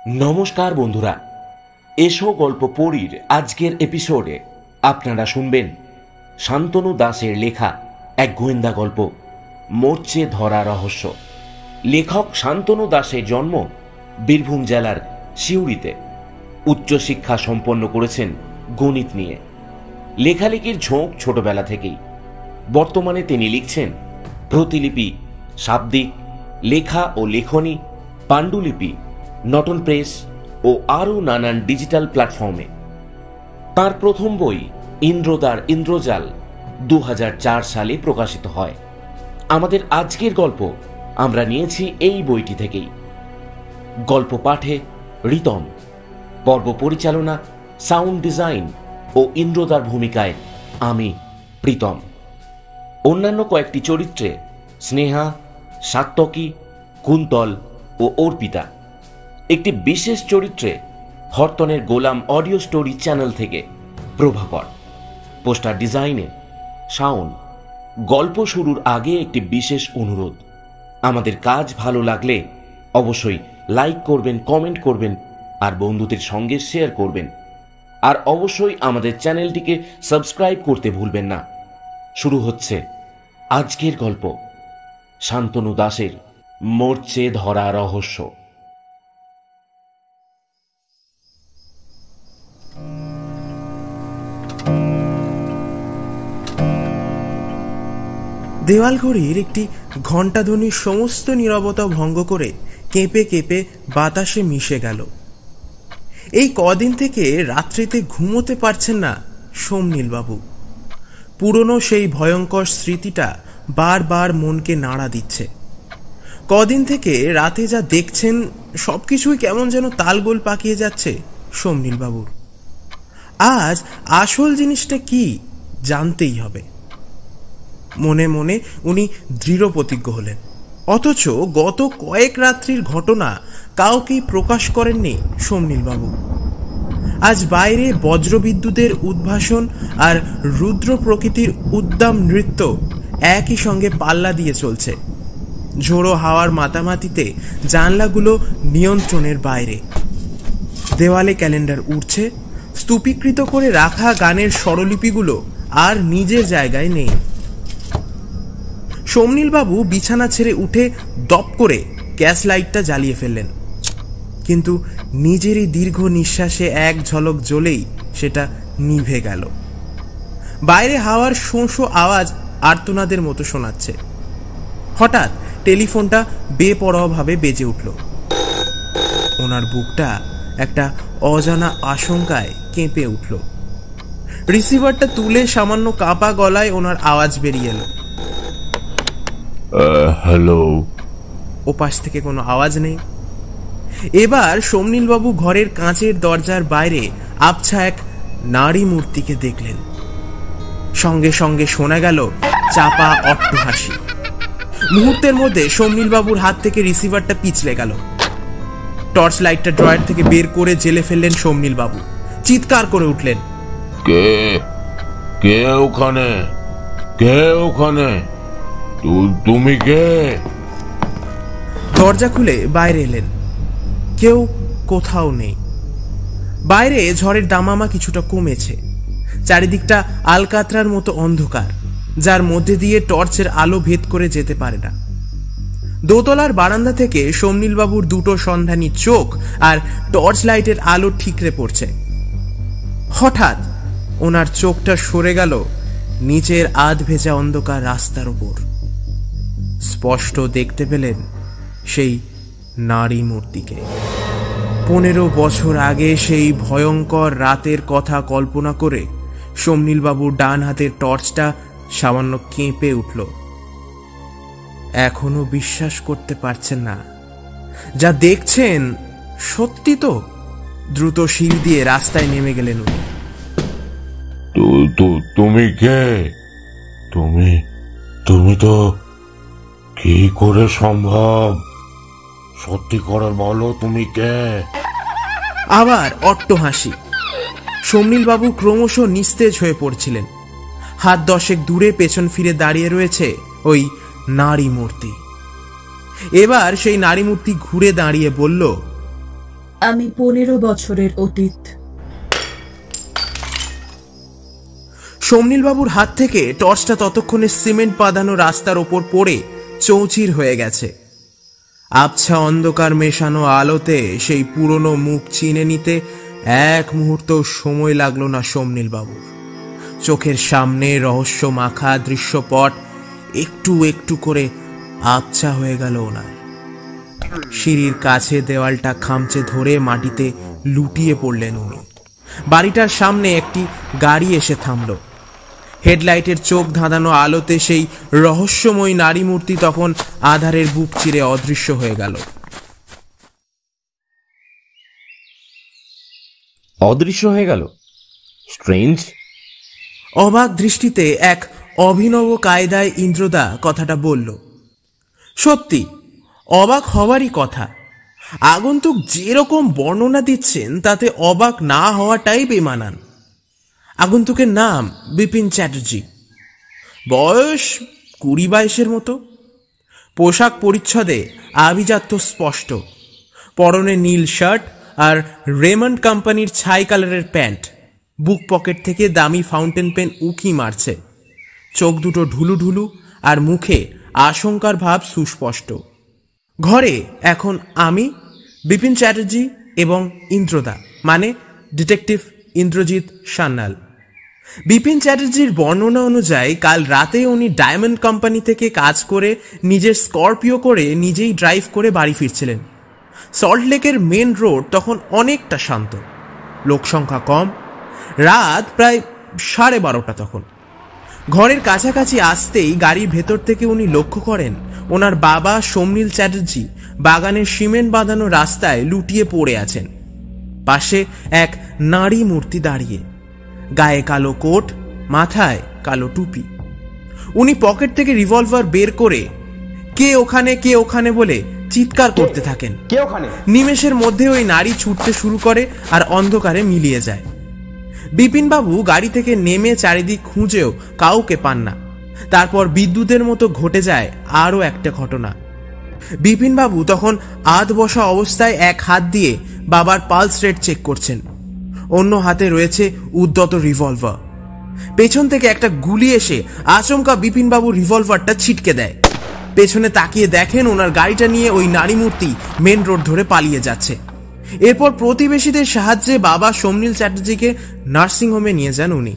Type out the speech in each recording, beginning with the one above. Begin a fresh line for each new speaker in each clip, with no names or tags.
নমস্কার বন্ধুরা, এসো গল্প পড়ির আজকের এপিসোডে আপনারা শুনবেন শান্তনু দাসের লেখা এক গোয়েন্দা গল্প মরচে ধরা রহস্য। লেখক শান্তনু দাসের জন্ম বীরভূম জেলার সিউড়িতে। উচ্চশিক্ষা সম্পন্ন করেছেন গণিত নিয়ে। লেখালেখির ঝোঁক ছোটবেলা থেকেই। বর্তমানে তিনি লিখছেন প্রতিলিপি, শাব্দিক, লেখা ও লেখনী, পাণ্ডুলিপি, নটন প্রেস ও আরও নানান ডিজিটাল প্ল্যাটফর্মে। তার প্রথম বই ইন্দ্রদ্বার ইন্দ্রজাল 2004 সালে প্রকাশিত হয়। আমাদের আজকের গল্প আমরা নিয়েছি এই বইটি থেকেই। গল্প পাঠে রিতম, পর্ব পরিচালনা, সাউন্ড ডিজাইন ও ইন্দ্রদ্বার ভূমিকায় আমি প্রীতম। অন্যান্য কয়েকটি চরিত্রে স্নেহা, সাত্তকী, কুন্তল ও অর্পিতা। একটি বিশেষ চরিত্রে হরতনের গোলাম অডিও স্টোরি চ্যানেল থেকে প্রভাকর। পোস্টার ডিজাইনে শাওন। গল্প শুরুর আগে একটি বিশেষ অনুরোধ, আমাদের কাজ ভালো লাগলে অবশ্যই লাইক করবেন, কমেন্ট করবেন আর বন্ধুদের সঙ্গে শেয়ার করবেন। আর অবশ্যই আমাদের চ্যানেলটিকে সাবস্ক্রাইব করতে ভুলবেন না। শুরু হচ্ছে আজকের গল্প, শান্তনু দাসের মরচে ধরা রহস্য।
দেওয়ালঘড়ির একটি ঘণ্টাধ্বনি সমস্ত নীরবতা ভঙ্গ করে কেঁপে কেঁপে বাতাসে মিশে গেল। এই কদিন থেকে রাত্রিতে ঘুমোতে পারছেন না সোমনীলবাবু। পুরনো সেই ভয়ঙ্কর স্মৃতিটা বারবার মনকে নাড়া দিচ্ছে। কদিন থেকে রাতে যা দেখছেন সবকিছুই কেমন যেন তালগোল পাকিয়ে যাচ্ছে সোমনীলবাবুর। আজ আসল জিনিসটা কি জানতেই হবে। মনে মনে উনি দৃঢ় প্রতিজ্ঞ হলেন। অথচ গত কয়েক রাত্রির ঘটনা কাউকেই প্রকাশ করেননি সোমনীলবাবু। আজ বাইরে বজ্রবিদ্যুতের উদ্ভাসন আর রুদ্র প্রকৃতির উদ্দাম নৃত্য একই সঙ্গে পাল্লা দিয়ে চলছে। ঝোড়ো হাওয়ার মাতামাতিতে জানলাগুলো নিয়ন্ত্রণের বাইরে। দেওয়ালে ক্যালেন্ডার উড়ছে, স্তূপীকৃত করে রাখা গানের স্বরলিপিগুলো আর নিজের জায়গায় নেই। সোমনীলবাবু বিছানা ছেড়ে উঠে দপ করে গ্যাস লাইটটা জ্বালিয়ে ফেললেন। কিন্তু নিজেরই দীর্ঘ নিঃশ্বাসে এক ঝলক জ্বলেই সেটা নিভে গেল। বাইরে হাওয়ার শোঁ শোঁ আওয়াজ আর্তনাদের মতো শোনাচ্ছে। হঠাৎ টেলিফোনটা বেপরোয়াভাবে বেজে উঠল। ওনার বুকটা একটা অজানা আশঙ্কায় কেঁপে উঠল। রিসিভারটা তুলে সামান্য কাঁপা গলায় ওনার আওয়াজ বেরিয়ে এলো,
হ্যালো।
ওপাশ থেকে কোনো আওয়াজ নেই। এবার সোমনীলবাবু ঘরের কাঁচের দরজার বাইরে আবছা এক নারী মূর্তিকে দেখলেন। সঙ্গে সঙ্গে শোনা গেল চাপা অট্টহাসি। মুহূর্তের মধ্যে সোমনীলবাবুর হাত থেকে রিসিভারটা পিছলে গেল। টর্চ লাইটটা ড্রয়ার থেকে বের করে জেলে ফেললেন সোমনীলবাবু। চিৎকার করে উঠলেন,
কে কে ওখানে? কে ওখানে? তুমি কে?
দরজা খুলে বাইরে এলেন। কেউ কোথাও নেই। বাইরে ঝড়ের দামামা কিছুটা কমেছে। চারিদিকটা আলকাতরার মতো অন্ধকার, যার মধ্যে দিয়ে টর্চের আলো ভেদ করে যেতে পারে না। দোতলার বারান্দা থেকে সোমনীলবাবুর দুটো সন্ধানী চোখ আর টর্চ লাইটের আলো ঠিকরে পড়ছে। হঠাৎ ওনার চোখটা সরে গেল নিচের আধ ভেজা অন্ধকার রাস্তার উপর। স্পষ্ট দেখতে পেলেন সেই নারী মূর্তিকে। 15 বছর আগে সেই ভয়ঙ্কর রাতের কথা কল্পনা করে সোমনীলবাবুর ডান হাতের টর্চটা সামান্য কেঁপে উঠল। এখনো বিশ্বাস করতে পারছেন না যা দেখছেন সত্যি তো। দ্রুত সিঁড়ি দিয়ে রাস্তায় নেমে গেলেন উনি।
তুমি কে? তুমি তো কি করে সম্ভব? সত্যি করে বলো, তুমি কে?
আবার অট্টহাসি। সোমনীলবাবু ক্রমশ নিস্তেজ হয়ে পড়ছিলেন। হাত 10 দূরে পেছন ফিরে দাঁড়িয়ে রয়েছে ওই নারী মূর্তি। এবার সেই নারী মূর্তি ঘুরে দাঁড়িয়ে বলল,
আমি 15 বছরের অতীত।
সমনীলবাবুর হাত থেকে টর্চটা ততক্ষণে সিমেন্ট বাঁধানো রাস্তার ওপর পড়ে চৌচির হয়ে গেছে। আবছা অন্ধকার মেশানো আলোতে সেই পুরনো মুখ চিনে নিতে এক মুহূর্ত সময় লাগলো না সমনীলবাবুর। চোখের সামনে রহস্য মাখা দৃশ্যপট একটু একটু করে আবছা হয়ে গেল ওনার। সিঁড়ির কাছে দেওয়ালটা খামচে ধরে মাটিতে লুটিয়ে পড়লেন উনি। বাড়িটার সামনে একটি গাড়ি এসে থামল। হেডলাইটের চোখ ধাঁধানো আলোতে সেই রহস্যময় নারী মূর্তি তখন আধারের বুক চিরে অদৃশ্য হয়ে গেল।
অদৃশ্য হয়ে গেল? স্ট্রেঞ্জ।
অবাক দৃষ্টিতে এক অভিনব কায়দায় ইন্দ্রদা কথাটা বলল। সত্যি অবাক হওয়ারই কথা। আগন্তুক যেরকম বর্ণনা দিচ্ছেন তাতে অবাক না হওয়াটাই বেমানান। আগন্তুকের নাম বিপিন চ্যাটার্জি, বয়স 20-22 মতো। পোশাক পরিচ্ছদে আভিজাত্য স্পষ্ট। পরনে নীল শার্ট আর রেমন্ড কোম্পানির ছাই কালারের প্যান্ট। বুক পকেট থেকে দামি ফাউন্টেন পেন উকি মারছে। চোখ দুটো ঢুলু ঢুলু আর মুখে আশঙ্কার ভাব সুস্পষ্ট। ঘরে এখন আমি, বিপিন চ্যাটার্জি এবং ইন্দ্রদা, মানে ডিটেকটিভ ইন্দ্রজিৎ সান্যাল। বিপিন চ্যাটার্জির বর্ণনা অনুযায়ী কাল রাতে উনি ডায়মন্ড কোম্পানি থেকে কাজ করে নিজের স্করপিও করে নিজেই ড্রাইভ করে বাড়ি ফিরছিলেন। সল্টলেকের মেন রোড তখন অনেকটা শান্ত, লোকসংখ্যা কম। রাত প্রায় 12:30 তখন। ঘরের কাছাকাছি আসতেই গাড়ির ভেতর থেকে উনি লক্ষ্য করেন ওনার বাবা সমনীল চ্যাটার্জি বাগানের সিমেন্ট বাঁধানো রাস্তায় লুটিয়ে পড়ে আছেন। পাশে এক নারী মূর্তি দাঁড়িয়ে, গায়ে কালো কোট, মাথায় কালো টুপি। উনি পকেট থেকে রিভলভার বের করে কে ওখানে কে ওখানে বলে চিৎকার করতে থাকেন।
কে ওখানে?
নিমেষের মধ্যে ওই নারী ছুটতে শুরু করে আর অন্ধকারে মিলিয়ে যায়। বিপিনবাবু গাড়ি থেকে নেমে চারিদিক খুঁজেও কাউকে পান না। তারপর বিদ্যুতের মতো ঘটে যায় আরও একটা ঘটনা। বিপিনবাবু তখন আধ বসা অবস্থায় এক হাত দিয়ে বাবার পালস রেট চেক করছেন, অন্য হাতে রয়েছে উদ্যত রিভলভার। পেছন থেকে একটা গুলি এসে আচমকা বিপিনবাবুর রিভলভারটা ছিটকে দেয়। পেছনে তাকিয়ে দেখেন ওনার গাড়িটা নিয়ে ওই নারী মূর্তি মেন রোড ধরে পালিয়ে যাচ্ছে। এরপর প্রতিবেশীদের সাহায্যে বাবা সমনীল চ্যাটার্জিকে নার্সিংহোমে নিয়ে যান উনি।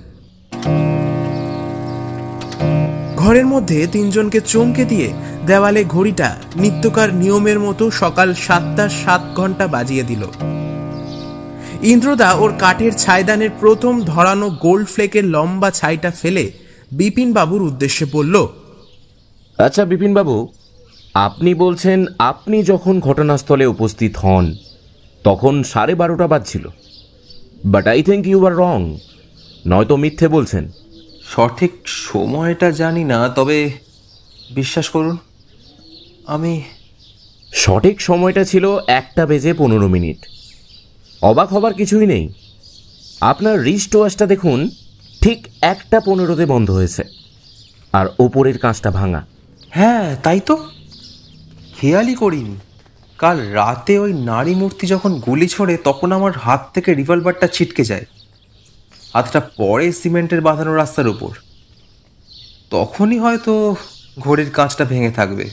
ঘরের মধ্যে তিনজনকে চমকে দিয়ে দেওয়ালে ঘড়িটা নিত্যকার নিয়মের মতো সকাল 7:07 বাজিয়ে দিল। ইন্দ্রদা ওর কাঠের ছাইদানের প্রথম ধরানো গোল্ড ফ্লেকের লম্বা ছাইটা ফেলে বিপিন বাবুর উদ্দেশ্যে বলল,
আচ্ছা বিপিন বাবু, আপনি বলছেন আপনি যখন ঘটনাস্থলে উপস্থিত হন তখন 12:30 বাজছিল, but I think you are wrong. নয়তো মিথ্যে বলছেন।
সঠিক সময়টা জানি না, তবে বিশ্বাস করুন আমি।
সঠিক সময়টা ছিল 1:15। অবাক হবার কিছুই নেই। আপনার রিস্ট ওয়াচটা দেখুন, ঠিক 1:15 বন্ধ হয়েছে, আর ওপরের কাঁচটা ভাঙা।
হ্যাঁ তাই তো, খেয়ালই করিনি। কাল রাতে ওই নারী মূর্তি যখন গুলি ছোড়ে তখন আমার হাত থেকে রিভলভারটা ছিটকে যায়। হাতটা পড়ে সিমেন্টের বাঁধানো রাস্তার উপর। তখনই হয়তো ঘড়ির কাঁচটা ভেঙে থাকবে।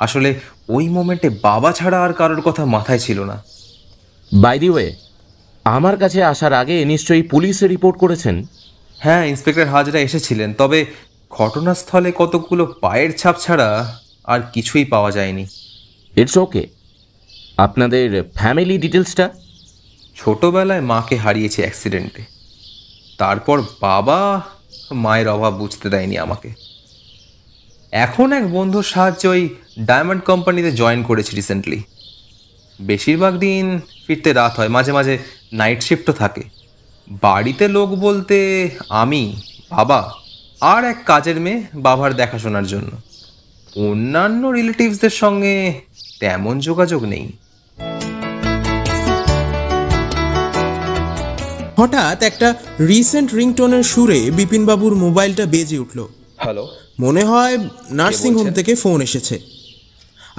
আসলে ওই মোমেন্টে বাবা ছাড়া আর কারোর কথা মাথায় ছিল না।
বাই দি ওয়ে, আমার কাছে আসার আগে নিশ্চয়ই পুলিশে রিপোর্ট করেছেন?
হ্যাঁ, ইন্সপেক্টর হাজরা এসেছিলেন, তবে ঘটনাস্থলে কতগুলো পায়ের ছাপ ছাড়া আর কিছুই পাওয়া যায়নি।
It's okay. আপনাদের ফ্যামিলি ডিটেলসটা?
ছোটবেলায় মাকে হারিয়েছি অ্যাক্সিডেন্টে। তারপর বাবা মায়ের অভাব বুঝতে দেয়নি আমাকে। এখন এক বন্ধুর সাহায্যে ওই ডায়মন্ড কোম্পানিতে জয়েন করেছি রিসেন্টলি। বেশিরভাগ দিন ফিরতে রাত হয়, মাঝে মাঝে নাইট শিফটও থাকে। বাড়িতে লোক বলতে আমি, বাবা আর এক কাজের মেয়ে বাবার দেখাশোনার জন্য। অন্যান্য রিলেটিভসদের সঙ্গে তেমন যোগাযোগ নেই।
হঠাৎ একটা রিসেন্ট রিংটোনের সুরে বিপিনবাবুর মোবাইলটা বেজে উঠল।
হ্যালো,
মনে হয় নার্সিংহোম থেকে ফোন এসেছে।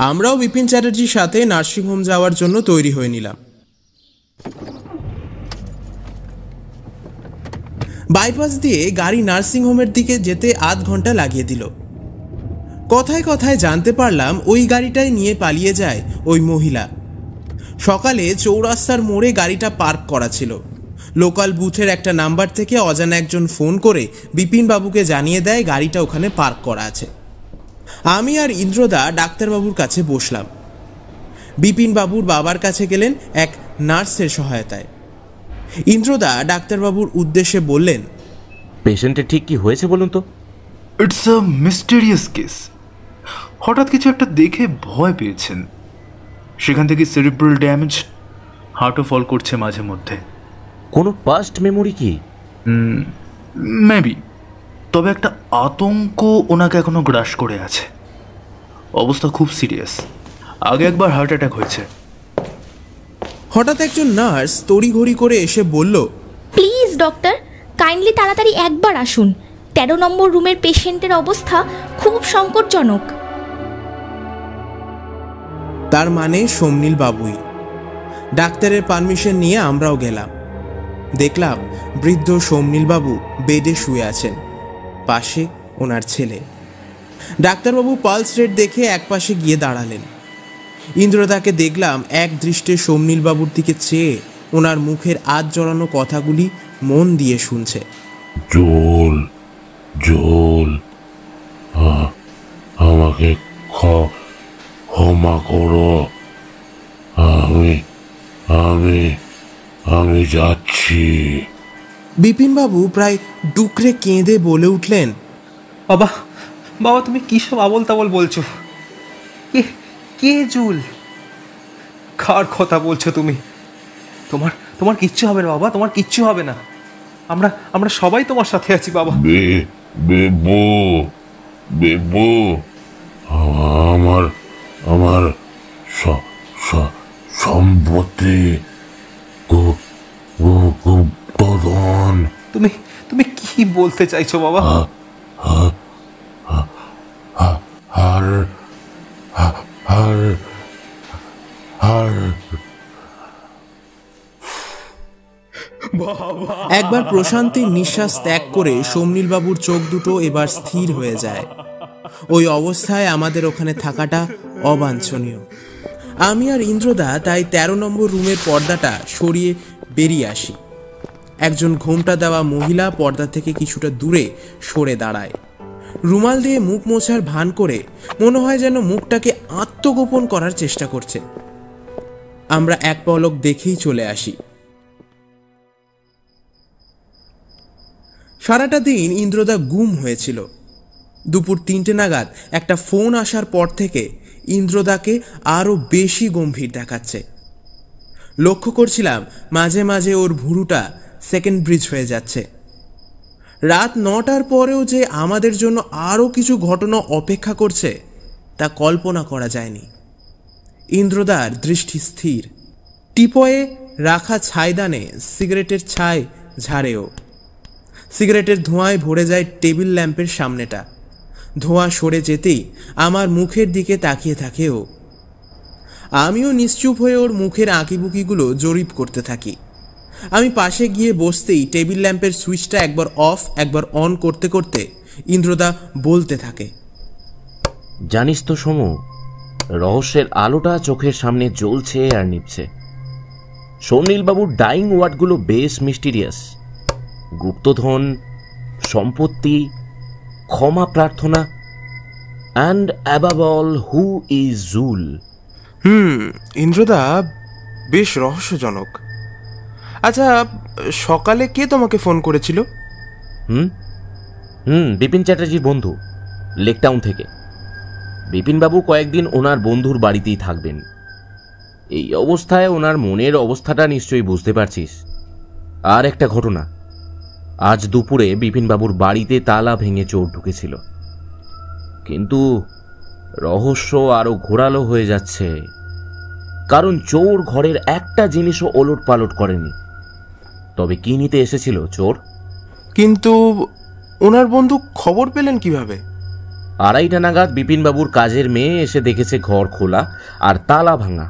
আমরাও বিপিন চ্যাটার্জির সাথে নার্সিংহোম যাওয়ার জন্য তৈরি হয়ে নিলাম। বাইপাস দিয়ে গাড়ি নার্সিংহোমের দিকে যেতে আধ ঘন্টা লাগিয়ে দিল। কথায় কথায় জানতে পারলাম ওই গাড়িটাই নিয়ে পালিয়ে যায় ওই মহিলা। সকালে চৌরাস্তার মোড়ে গাড়িটা পার্ক করা ছিল। লোকাল বুথের একটা নাম্বার থেকে অজানা একজন ফোন করে বিপিনবাবুকে জানিয়ে দেয় গাড়িটা ওখানে পার্ক করা আছে। আমি আর ইন্দ্রদা ডাক্তারবাবুর কাছে বসলাম। বিপিনবাবুর বাবার কাছে গেলেন এক নার্সের সহায়তায়। ইন্দ্রদা ডাক্তারবাবুর উদ্দেশ্যে বললেন,
পেশেন্টের ঠিক কি হয়েছে বলুন তো?
It's a mysterious case. হঠাৎ কিছু একটা দেখে ভয় পেয়েছেন, সেখান থেকে সেরিব্রাল ড্যামেজ, হার্টও ফল করছে মাঝে মধ্যে।
কোনো পাস্ট মেমোরি কি?
মেবি, তবে একটা আতঙ্ক ওনাকে এখনো গ্রাস করে আছে। অবস্থা খুব সিরিয়াস। আগে একবার হার্ট অ্যাটাক হয়েছে।
হঠাৎ একজন নার্স তড়িঘড়ি করে এসে বলল,
প্লিজ ডক্টর, কাইন্ডলি তাড়াতাড়ি একবার আসুন। 13 নম্বর রুমের পেশেন্টের অবস্থা খুব সংকটজনক।
তার মানে সমনীল বাবুই। ডাক্তারের পারমিশন নিয়ে আমরাও গেলাম। দেখলাম বৃদ্ধ সমনীল বাবু বেডে শুয়ে আছেন, পাশে ওনার ছেলে। ডাক্তারবাবু পালস রেট দেখে একপাশে গিয়ে দাঁড়ালেন। ইন্দ্রদাকে দেখলাম এক দৃষ্টে সমনীল বাবুর দিকে চেয়ে ওনার মুখের আধ জড়ানো কথাগুলি মন দিয়ে শুনছে।
জোল জোল, আমাকে ক্ষমা করো, আমি আমি আমি যাচ্ছি।
বিপিনবাবু প্রায় ডুকরে কেঁদে বলে উঠলেন,
বাবা, বাবা তুমি কী সব আবল তাবল বলছো? কে কে জুল? কার কথা বলছো তুমি? তোমার তোমার কিচ্ছু হবে না বাবা, তোমার কিচ্ছু হবে না। আমরা সবাই তোমার সাথে আছি বাবা।
বেবু বেবু, আমার আমার সম্পত্তি গুপ্তধন।
তুমি তুমি কি বলতে চাইছো বাবা?
আর আর আর
একবার প্রশান্তির নিঃশ্বাস ত্যাগ করে সমনীল বাবুর চোখ দুটো এবার স্থির হয়ে যায়। ওই অবস্থায় আমাদের ওখানে থাকাটা অবাঞ্ছনীয়। আমি আর ইন্দ্রদা তাই 13 নম্বর রুমের পর্দাটা সরিয়ে বেরিয়ে আসি। একজন ঘোমটা দেওয়া মহিলা পর্দা থেকে কিছুটা দূরে সরে দাঁড়ায়। রুমাল দিয়ে মুখ মোছার ভান করে মনে হয় যেন মুখটাকে আত্মগোপন করার চেষ্টা করছে। আমরা এক পলক দেখেই চলে আসি। সারাটা দিন ইন্দ্রদা গুম হয়েছিল। দুপুর 3টে নাগাদ একটা ফোন আসার পর থেকে ইন্দ্রদাকে আরও বেশি গম্ভীর দেখাচ্ছে। লক্ষ্য করছিলাম মাঝে মাঝে ওর ভুরুটা সেকেন্ড ব্রিজ হয়ে যাচ্ছে। রাত 9টার পরেও যে আমাদের জন্য আরও কিছু ঘটনা অপেক্ষা করছে তা কল্পনা করা যায়নি। ইন্দ্রদার দৃষ্টি স্থির। টিপয়ে রাখা ছাইদানে সিগারেটের ছাই ঝাড়েও। সিগারেটের ধোঁয়ায় ভরে যায় টেবিল ল্যাম্পের সামনেটা। ধোঁয়া সরে যেতেই আমার মুখের দিকে তাকিয়ে থাকে ও। আমিও নিশ্চুপ হয়ে ওর মুখের আঁকিবুকিগুলো জরিপ করতে থাকি। আমি পাশে গিয়ে বসতেই টেবিল ল্যাম্পের সুইচটা একবার অফ একবার অন করতে করতে ইন্দ্রদা বলতে থাকে,
জানিস তো সমু, রহস্যের আলোটা চোখের সামনে জ্বলছে আর নিভছে। সমনীলবাবুর ডাইং ওয়ার্ডগুলো বেশ মিস্টিরিয়াস। গুপ্তধন, সম্পত্তি, ক্ষমা প্রার্থনা, and above all, who is Jule.
ইন্দ্রদা বেশ রহস্যজনক। আচ্ছা, সকালে কে তোমাকে ফোন করেছিল?
বিপিন চ্যাটার্জির বন্ধু, লেকটাউন থেকে। বিপিনবাবু কয়েকদিন ওনার বন্ধুর বাড়িতেই থাকবেন। এই অবস্থায় ওনার মনের অবস্থাটা নিশ্চয়ই বুঝতে পারছিস। আর একটা ঘটনা, আজ দুপুরে বিপিনবাবুর বাড়িতে তালা ভেঙে চোর ঢুকেছিল। কিন্তু রহস্য আরো ঘোরালো হয়ে যাচ্ছে, কারণ চোর ঘরের একটা জিনিসও ওলট পালট করেনি। তবে কি নিতে এসেছিল চোর?
কিন্তু ওনার বন্ধু খবর পেলেন কিভাবে?
2:30 নাগাদ বিপিনবাবুর কাজের মেয়ে এসে দেখেছে ঘর খোলা আর তালা ভাঙা।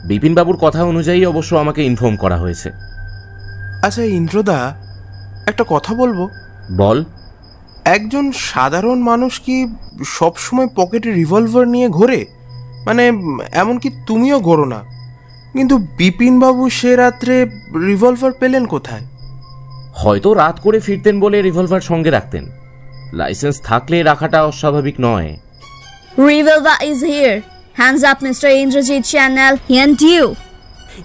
বিপিনবাবুর কথা অনুযায়ী অবশ্য আমাকে ইনফর্ম করা হয়েছে।
আচ্ছা ইন্দ্রদা, একটা কথা বলবো?
বল।
একজন সাধারণ মানুষ কি সবসময় পকেটে রিভলভার নিয়ে ঘোরে? মানে এমনকি তুমিও ঘোরো না, কিন্তু বিপিনবাবু সে রাত্রে রিভলভার পেলেন কোথায়?
হয়তো রাত করে ফিরতেন বলে রিভলভার সঙ্গে রাখতেন। লাইসেন্স থাকলে রাখাটা অস্বাভাবিক নয়।
Revolver is here. Hands up, Mr. Indrajit Channel. And you.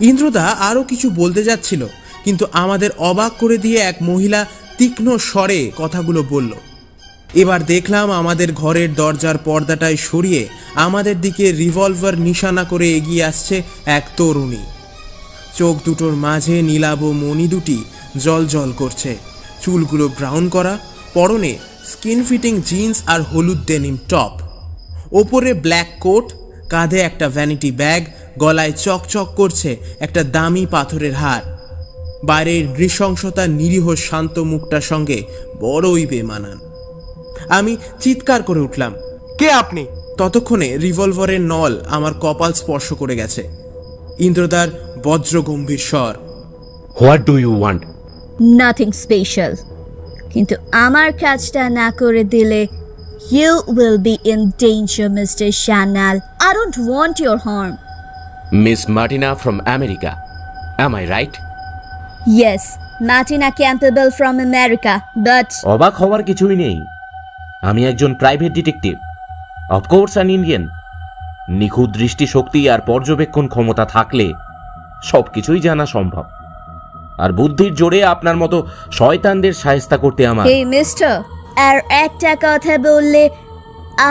ইন্দ্রদা আরও কিছু বলতে যাচ্ছিল, কিন্তু আমাদের অবাক করে দিয়ে এক মহিলা তীক্ষ্ণ স্বরে কথাগুলো বলল। এবার দেখলাম আমাদের ঘরের দরজার পর্দাটায় সরিয়ে আমাদের দিকে রিভলভার নিশানা করে এগিয়ে আসছে এক তরুণী। চোখ দুটোর মাঝে নীলাভ মণি দুটি জল জল করছে, চুলগুলো ব্রাউন করা, পরনে স্কিন ফিটিং জিন্স আর হলুদ ডেনিম টপ, ওপরে ব্ল্যাক কোট, কাঁধে একটা ভ্যানিটি ব্যাগ, গলায় চকচক করছে একটা দামি পাথরের হার। বাইরের নৃশংসতার নিরীহ শান্ত মুখটার সঙ্গে বড়ই বেমানান। আমি চিৎকার করে উঠলাম, কে আপনি? ততক্ষণে রিভলভারের নল আমার কপাল স্পর্শ করে গেছে। ইন্দ্রদার বজ্র গম্ভীর স্বর,
what do you want?
Nothing special. কিন্তু আমার কাজটা না করে দিলে you will be in danger, Mr. Channel. I don't want your harm.
Miss Martina from America, am I right?
Yes, Martina Campbell from America, but
অবাক হওয়ার কিছুই নেই। আমি একজন private detective, of course an Indian. নিখুঁত দৃষ্টিশক্তি আর পর্যবেক্ষণ ক্ষমতা থাকলে সবকিছুই জানা সম্ভব। আর বুদ্ধির জোরে আপনার মতো শয়তানদের শায়েস্তা করতে আমার।
hey mister, আর একটা কথা বললে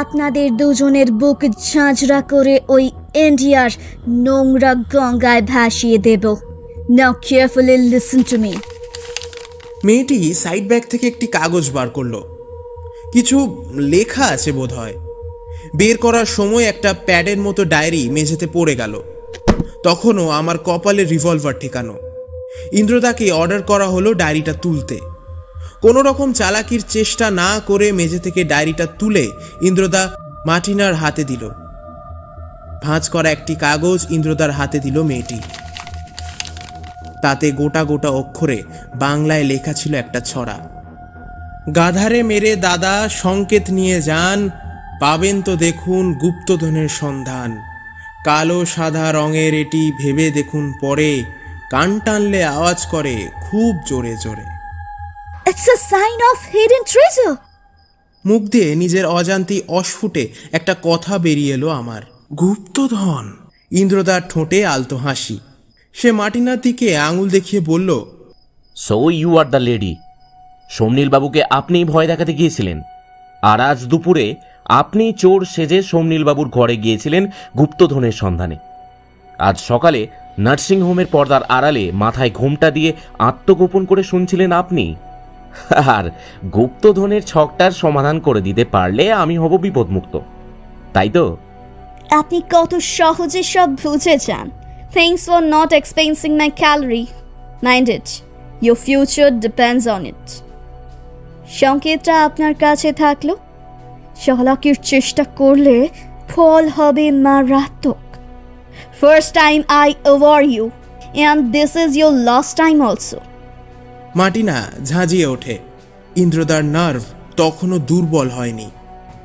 আপনাদের দুজনের বুক ঝাঁঝরা করে ওই ইন্ডিয়ার নোংরা গঙ্গায় ভাসিয়ে দেব। Now carefully listen to me.
মেয়েটি সাইড ব্যাগ থেকে একটি কাগজ বার করলো। কিছু লেখা আছে বোধ হয়। বের করার সময় একটা প্যাডের মতো ডায়েরি মেঝেতে পড়ে গেল। তখনও আমার কপালে রিভলভার ঠেকানো। ইন্দ্রদাকে অর্ডার করা হলো ডায়েরিটা তুলতে। কোনো রকম চালাকির চেষ্টা না করে মেঝে থেকে ডায়েরিটা তুলে ইন্দ্রদা মার্টিনার হাতে দিল। ভাঁজ করা একটি কাগজ ইন্দ্রদার হাতে দিল মেয়েটি। তাতে গোটা গোটা অক্ষরে বাংলায় লেখা ছিল একটা ছড়া, গাধারে মেরে দাদা সংকেত নিয়ে যান, পাবেন তো দেখুন গুপ্তধনের সন্ধান, কালো সাদা রঙের এটি ভেবে দেখুন পরে, কান টানলে আওয়াজ করে খুব জোরে জোরে।
It's a sign of hidden treasure.
মুখ দিয়ে নিজের অজান্তি অস্ফুটে একটা কথা বেরিয়ে এলো আমার, গুপ্তধন। ইন্দ্রদার ঠোঁটে আলতো হাসি। সে মার্টিনার দিকে আঙুল দেখিয়ে বলল,
so you are the lady. Somnil বাবুকে আপনিই ভয় দেখাতে গিয়েছিলেন, আর আজ দুপুরে আপনি চোর সেজে সোমনীল বাবুর ঘরে গিয়েছিলেন গুপ্তধনের সন্ধানে। আজ সকালে নার্সিংহোমের পর্দার আড়ালে মাথায় ঘোমটা দিয়ে আত্মগোপন করে শুনছিলেন আপনি। আর গুপ্তধনের ছকটার সমাধান করে দিতে পারলে আমি হব বিপদমুক্ত, তাই তো?
আপনি কত সহজে সব বুঝে যান। Thanks for not expensing my calorie. Mind it, your future depends on it. সংকেতটা আপনার কাছে থাকলো, চালাকির চেষ্টা করলে ফল হবে মারাত্মক। First time I award you, and this is your last time also.
Martina ঝাঁঝিয়ে ওঠে। ইন্দ্রদার নার্ভ তখনও দুর্বল হয়নি।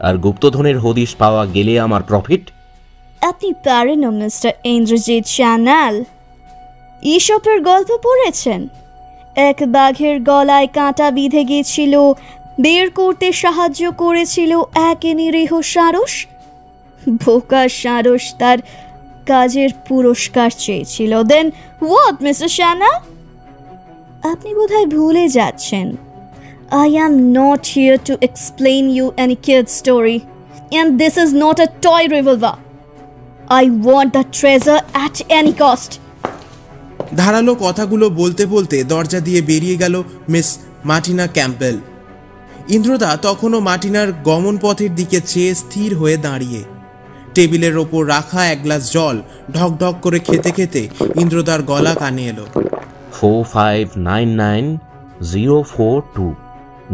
আর গুপ্তধনের হদিশ পাওয়া গেলে আমার প্রফিট।
আপনি পারেন না মিস্টার ইন্দ্রজিৎ চ্যানেল। ঈশপের গল্প পড়েছেন? এক বাঘের গলায় কাঁটা বিঁধে গিয়েছিল, বের করতে সাহায্য করেছিল এক নিরীহ সারস। বোকা সারস তার কাজের পুরস্কার চেয়েছিল। দেন হোয়াট মিস্টার চ্যানেল? আপনি বোধহয় ভুলে যাচ্ছেন। I am not here to explain you any kid's story, and this is not a toy revolver. I want the treasure at any cost.
ধারালো কথাগুলো বলতে বলতে দরজা দিয়ে বেরিয়ে গেল মিস মার্টিনা ক্যাম্পবেল। ইন্দ্রদা তখনও মার্টিনার গমন পথের দিকে চেয়ে স্থির হয়ে দাঁড়িয়ে। টেবিলের ওপর রাখা এক গ্লাস জল ঢক ঢক করে খেতে খেতে ইন্দ্রদার গলা কানে এলো।
4599042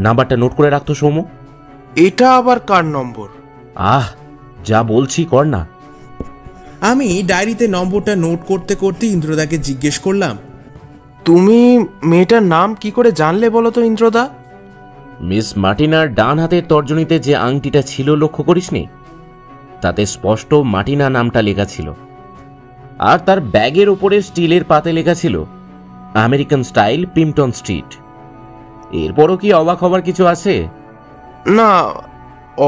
নাম্বারটা নোট করে রাখতো সৌম্য।
এটা আবার কার নম্বর?
যা বলছি কর না।
আমি ডায়েরিতে নম্বরটা নোট করতে করতে ইন্দ্রদাকে জিজ্ঞেস করলাম, তুমি মেয়েটার নাম কি করে জানলে বলো তো ইন্দ্রদা?
মিস মার্টিনার ডান হাতের তর্জনীতে যে আংটিটা ছিল লক্ষ্য করিসনি? তাতে স্পষ্ট মার্টিনা নামটা লেখা ছিল, আর তার ব্যাগের ওপরে স্টিলের পাতে লেখা ছিল আমেরিকান স্টাইল, পিমটন স্ট্রিট। এরপরও কি অবাক হবার কিছু আছে?
না,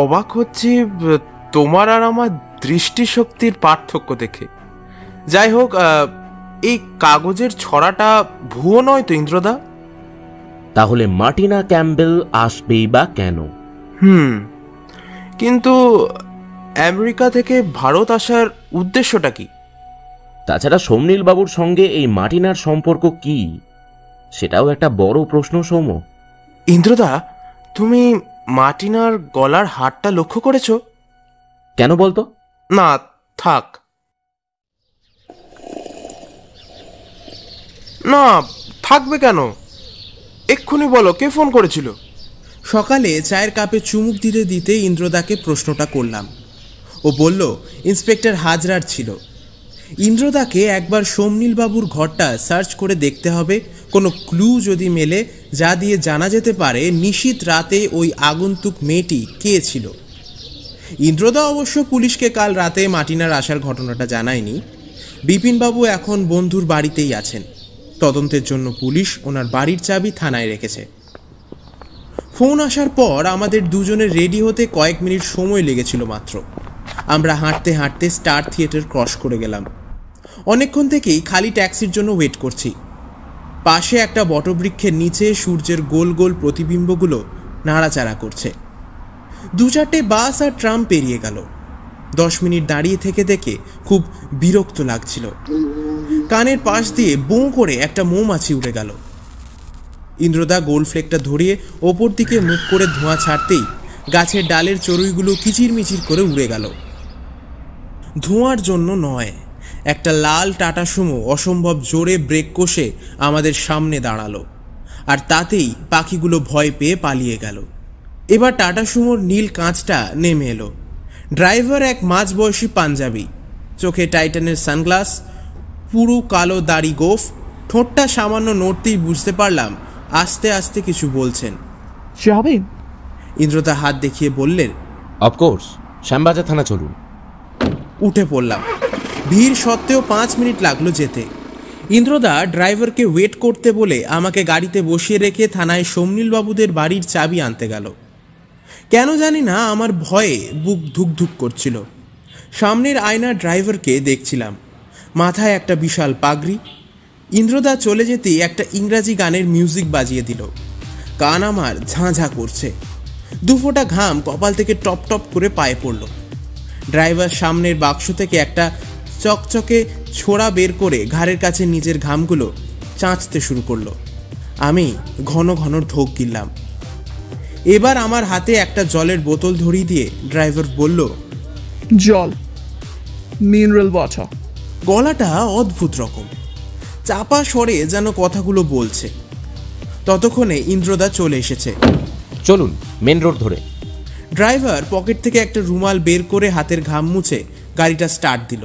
অবাক হচ্ছি তোমার আর আমার দৃষ্টিশক্তির পার্থক্য দেখে। যাই হোক, এই কাগজের ছড়াটা ভুয়ো নয় তো ইন্দ্রদা?
তাহলে মার্টিনা ক্যাম্বেল আসবেই বা কেন?
কিন্তু আমেরিকা থেকে ভারত আসার উদ্দেশ্যটা কি?
তাছাড়া সোমনীল বাবুর সঙ্গে এই মার্টিনার সম্পর্ক কি, সেটাও একটা বড় প্রশ্ন সৌম্য।
ইন্দ্রদা, তুমি মার্টিনার গলার হারটা লক্ষ্য করেছো?
কেন বলতো?
না, থাক। না, থাকবে কেন? এক্ষুনি বলো, কে ফোন করেছিল? সকালে চায়ের কাপে চুমুক দিতে দিতে ইন্দ্রদাকে প্রশ্নটা করলাম। ও বলল ইন্সপেক্টর হাজরার ছিল। ইন্দ্রদাকে একবার সোমনীল বাবুর ঘরটা সার্চ করে দেখতে হবে, কোনো ক্লু যদি মেলে যা দিয়ে জানা যেতে পারে নিশীথ রাতে ওই আগন্তুক মেয়েটি কে ছিল। ইন্দ্রদা অবশ্য পুলিশকে কাল রাতে মার্টিনার আসার ঘটনাটা জানায়নি। বিপিনবাবু এখন বন্ধুর বাড়িতেই আছেন। তদন্তের জন্য পুলিশ ওনার বাড়ির চাবি থানায় রেখেছে। ফোন আসার পর আমাদের দুজনের রেডি হতে কয়েক মিনিট সময় লেগেছিল মাত্র। আমরা হাঁটতে হাঁটতে স্টার থিয়েটার ক্রস করে গেলাম। অনেকক্ষণ থেকেই খালি ট্যাক্সির জন্য ওয়েট করছি। পাশে একটা বটবৃক্ষের নিচে সূর্যের গোল গোল প্রতিবিম্বগুলো নাড়াচাড়া করছে। 2-4টে বাস আর ট্রাম পেরিয়ে গেল। 10 মিনিট দাঁড়িয়ে থেকে দেখে খুব বিরক্ত লাগছিল। কানের পাশ দিয়ে বোঁ করে একটা মৌমাছি উড়ে গেল। ইন্দ্রদা গোল ফ্লেকটা ধরিয়ে ওপর দিকে মুখ করে ধোঁয়া ছাড়তেই গাছের ডালের চড়ুইগুলো কিচিরমিচির করে উড়ে গেল। ধোঁয়ার জন্য নয়, একটা লাল টাটা সুমো অসম্ভব জোরে ব্রেক কষে আমাদের সামনে দাঁড়ালো, আর তাতেই পাখিগুলো ভয় পেয়ে পালিয়ে গেল। এবার টাটা সুমোর নীল কাঁচটা নেমে এলো। ড্রাইভার এক মাঝবয়সী পাঞ্জাবি, চোখে টাইটানের সানগ্লাস, পুরো কালো দাড়ি গোফ, ঠোঁটটা সামান্য নড়তেই বুঝতে পারলাম আস্তে আস্তে কিছু বলছেন।
যাবেন?
ইন্দ্রদা হাত দেখিয়ে বললেন,
অফকোর্স, শ্যামবাজার থানা চলুন।
উঠে পড়লাম। ভিড় সত্ত্বেও 5 মিনিট লাগলো যেতে। ইন্দ্রদা ড্রাইভারকে ওয়েট করতে বলে আমাকে গাড়িতে বসিয়ে রেখে থানায় সোমনীল বাবুদের বাড়ির চাবি আনতে গেল। কেন জানি না আমার ভয়ে বুক ধুকধুক করছিল। সামনের আয়নার ড্রাইভারকে দেখছিলাম, মাথায় একটা বিশাল পাগড়ি। ইন্দ্রদা চলে যেতেই একটা ইংরাজি গানের মিউজিক বাজিয়ে দিল। কান আমার ঝাঁঝা করছে। 2 ফোঁটা ঘাম কপাল থেকে টপ টপ করে পায়ে পড়ল। ড্রাইভার সামনের বাক্স থেকে একটা চকচকে ছোড়া বের করে ঘাড়ের কাছে নিজের ঘামগুলো চাঁচতে শুরু করলো। আমি ঘন ঘন ঢোক গিললাম। এবার আমার হাতে একটা জলের বোতল ধরিয়ে দিয়ে ড্রাইভার বলল,
জল, মিনারেল ওয়াটার।
গলাটা অদ্ভুত রকম, চাপা স্বরে যেন কথাগুলো বলছে। ততক্ষণে ইন্দ্রদা চলে এসেছে।
চলুন, মেন রোড ধরে।
ড্রাইভার পকেট থেকে একটা রুমাল বের করে হাতের ঘাম মুছে গাড়িটা স্টার্ট দিল।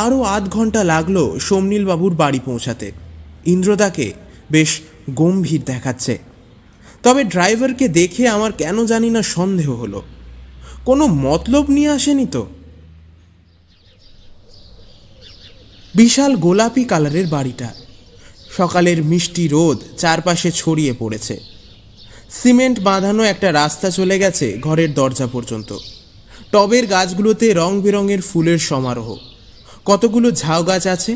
আরও আধ ঘন্টা লাগলো সোমনীল বাবুর বাড়ি পৌঁছাতে। ইন্দ্রদাকে বেশ গম্ভীর দেখাচ্ছে, তবে ড্রাইভারকে দেখে আমার কেন জানি না সন্দেহ হলো, কোনো মতলব নিয়ে আসেনি তো। বিশাল গোলাপি কালারের বাড়িটা। সকালের মিষ্টি রোদ চারপাশে ছড়িয়ে পড়েছে। সিমেন্ট বাঁধানো একটা রাস্তা চলে গেছে ঘরের দরজা পর্যন্ত। টবের গাছগুলোতে রং বেরঙের ফুলের সমারোহ। কতগুলো ঝাউ গাছ আছে,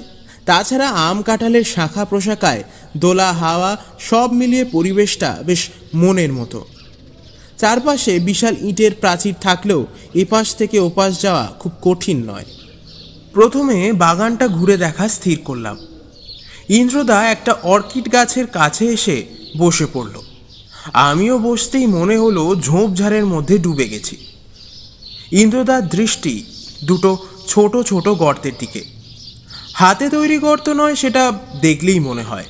তাছাড়া আম কাঁঠালের শাখা প্রশাখায় দোলা হাওয়া, সব মিলিয়ে পরিবেশটা বেশ মনের মতো। চারপাশে বিশাল ইটের প্রাচীর থাকলেও এপাশ থেকে ওপাশ যাওয়া খুব কঠিন নয়। প্রথমে বাগানটা ঘুরে দেখা স্থির করলাম। ইন্দ্রদা একটা অর্কিড গাছের কাছে এসে বসে পড়ল। আমিও বসতেই মনে হলো ঝোপঝাড়ের মধ্যে ডুবে গেছি। ইন্দ্রদার দৃষ্টি দুটো ছোট ছোট গর্তের দিকে। হাতে তৈরি গর্ত নয়, সেটা দেখলেই মনে হয়।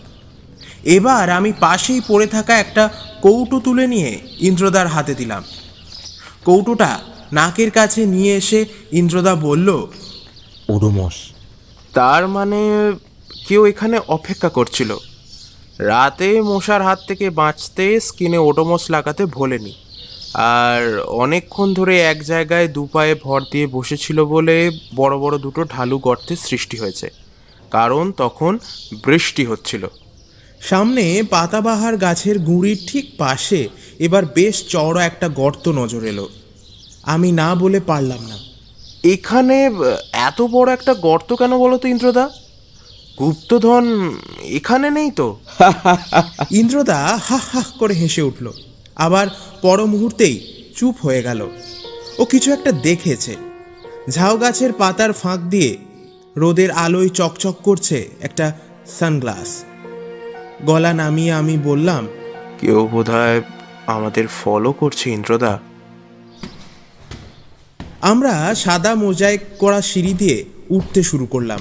এবার আমি পাশেই পড়ে থাকা একটা কৌটো তুলে নিয়ে ইন্দ্রদার হাতে দিলাম। কৌটোটা নাকের কাছে নিয়ে এসে ইন্দ্রদা বলল,
ওডোমস।
তার মানে কেউ এখানে অপেক্ষা করছিল। রাতে মশার হাত থেকে বাঁচতে স্কিনে ওডোমস লাগাতে ভোলেনি, আর অনেকক্ষণ ধরে এক জায়গায় দুপায়ে ভর দিয়ে বসেছিল বলে বড় বড় দুটো ঢালু গর্তের সৃষ্টি হয়েছে, কারণ তখন বৃষ্টি হচ্ছিল। সামনে পাতাবাহার গাছের গুঁড়ির ঠিক পাশে এবার বেশ চওড়া একটা গর্ত নজর এলো। আমি না বলে পারলাম না, এখানে এত বড় একটা গর্ত কেন বলো তো ইন্দ্রদা? গুপ্তধন এখানে নেই তো? ইন্দ্রদা হা হা করে হেসে উঠল, আবার পর মুহূর্তেই চুপ হয়ে গেল। ও কিছু একটা দেখেছে। ঝাউ গাছের পাতার ফাঁক দিয়ে রোদের আলোয় চকচক করছে একটা সানগ্লাস। গলা নামিয়ে আমি বললাম, কেউ বোধহয় আমাদের ফলো করছে ইন্দ্রদা। আমরা সাদা মোজাইক করা সিঁড়ি দিয়ে উঠতে শুরু করলাম।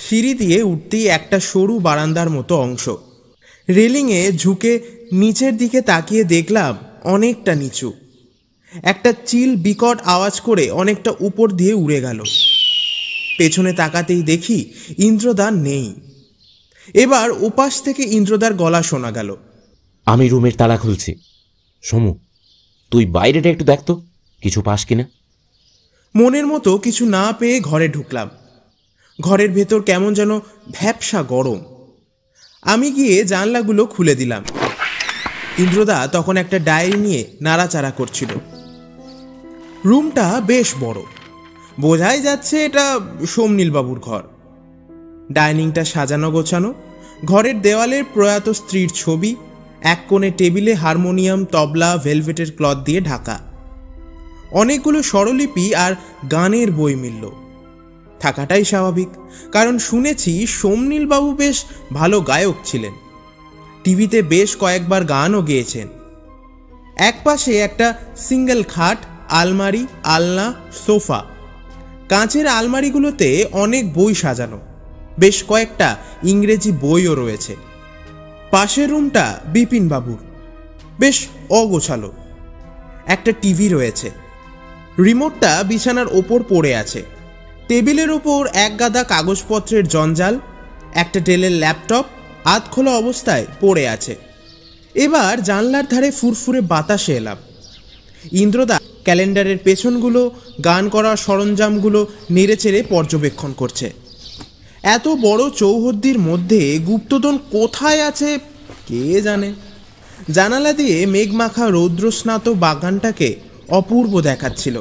সিঁড়ি দিয়ে উঠতেই একটা সরু বারান্দার মতো অংশ। রেলিংয়ে ঝুঁকে নিচের দিকে তাকিয়ে দেখলাম অনেকটা নিচু। একটা চিল বিকট আওয়াজ করে অনেকটা উপর দিয়ে উড়ে গেল। পেছনে তাকাতেই দেখি ইন্দ্রদা নেই। এবার ওপাশ থেকে ইন্দ্রদার গলা শোনা গেল,
আমি রুমের তালা খুলছি। সমু, তুই বাইরেটা একটু দেখতো কিছু পাস কিনা।
মনের মতো কিছু না পেয়ে ঘরে ঢুকলাম। ঘরের ভেতর কেমন যেন ভ্যাপসা গরম। আমি গিয়ে জানলাগুলো খুলে দিলাম। ইন্দ্রদা তখন একটা ডায়েরি নিয়ে নাড়াচাড়া করছিল। রুমটা বেশ বড়, বোঝাই যাচ্ছে এটা সোমনীলবাবুর ঘর। ডাইনিংটা সাজানো গোছানো, ঘরের দেওয়ালের প্রয়াত স্ত্রীর ছবি, এক কোণে টেবিলে হারমোনিয়াম, তবলা ভেলভেটের ক্লথ দিয়ে ঢাকা। অনেকগুলো স্বরলিপি আর গানের বই মিলল। থাকাটাই স্বাভাবিক, কারণ শুনেছি সোমনীলবাবু বেশ ভালো গায়ক ছিলেন। টিভিতে বেশ কয়েকবার গানও গেয়েছেন। এক পাশে একটা সিঙ্গেল খাট, আলমারি, আলনা, সোফা। কাঁচের আলমারিগুলোতে অনেক বই সাজানো, বেশ কয়েকটা ইংরেজি বইও রয়েছে। পাশের রুমটা বিপিনবাবুর, বেশ অগোছালো। একটা টিভি রয়েছে, রিমোটটা বিছানার ওপর পড়ে আছে। টেবিলের ওপর এক গাদা কাগজপত্রের জঞ্জাল, একটা ডেলের ল্যাপটপ আধখোলা অবস্থায় পড়ে আছে। এবার জানলার ধারে ফুরফুরে বাতাসে এলাম। ইন্দ্রদা ক্যালেন্ডারের পেছনগুলো, গান করার সরঞ্জামগুলো নেড়েচেড়ে পর্যবেক্ষণ করছে। এত বড় চৌহদ্দির মধ্যে গুপ্তধন কোথায় আছে কে জানে। জানালা দিয়ে মেঘমাখা রৌদ্রস্নাত বাগানটাকে অপূর্ব দেখাচ্ছিল।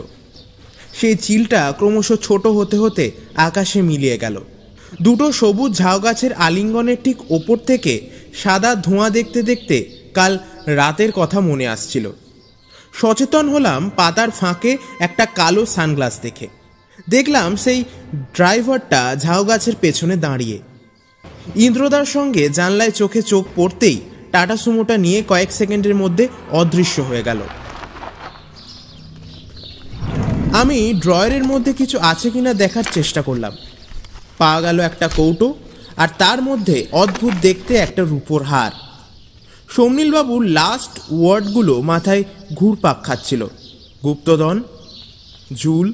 সেই চিলটা ক্রমশ ছোট হতে হতে আকাশে মিলিয়ে গেল। দুটো সবুজ ঝাউ গাছের আলিঙ্গনের ঠিক ওপর থেকে সাদা ধোঁয়া দেখতে দেখতে কাল রাতের কথা মনে আসছিল। সচেতন হলাম পাতার ফাঁকে একটা কালো সানগ্লাস দেখে। দেখলাম সেই ড্রাইভারটা ঝাউ গাছের পেছনে দাঁড়িয়ে। ইন্দ্রদার সঙ্গে জানলায় চোখে চোখ পড়তেই টাটা সুমোটা নিয়ে কয়েক সেকেন্ডের মধ্যে অদৃশ্য হয়ে গেল। আমি ড্রয়ারের মধ্যে কিছু আছে কিনা দেখার চেষ্টা করলাম। পাওয়া গেল একটা কৌটো, আর তার মধ্যে অদ্ভুত দেখতে একটা রূপোর হার। সোমনীলবাবুর লাস্ট ওয়ার্ডগুলো মাথায় ঘুরপাক খাচ্ছিল। গুপ্তধন, ঝুল,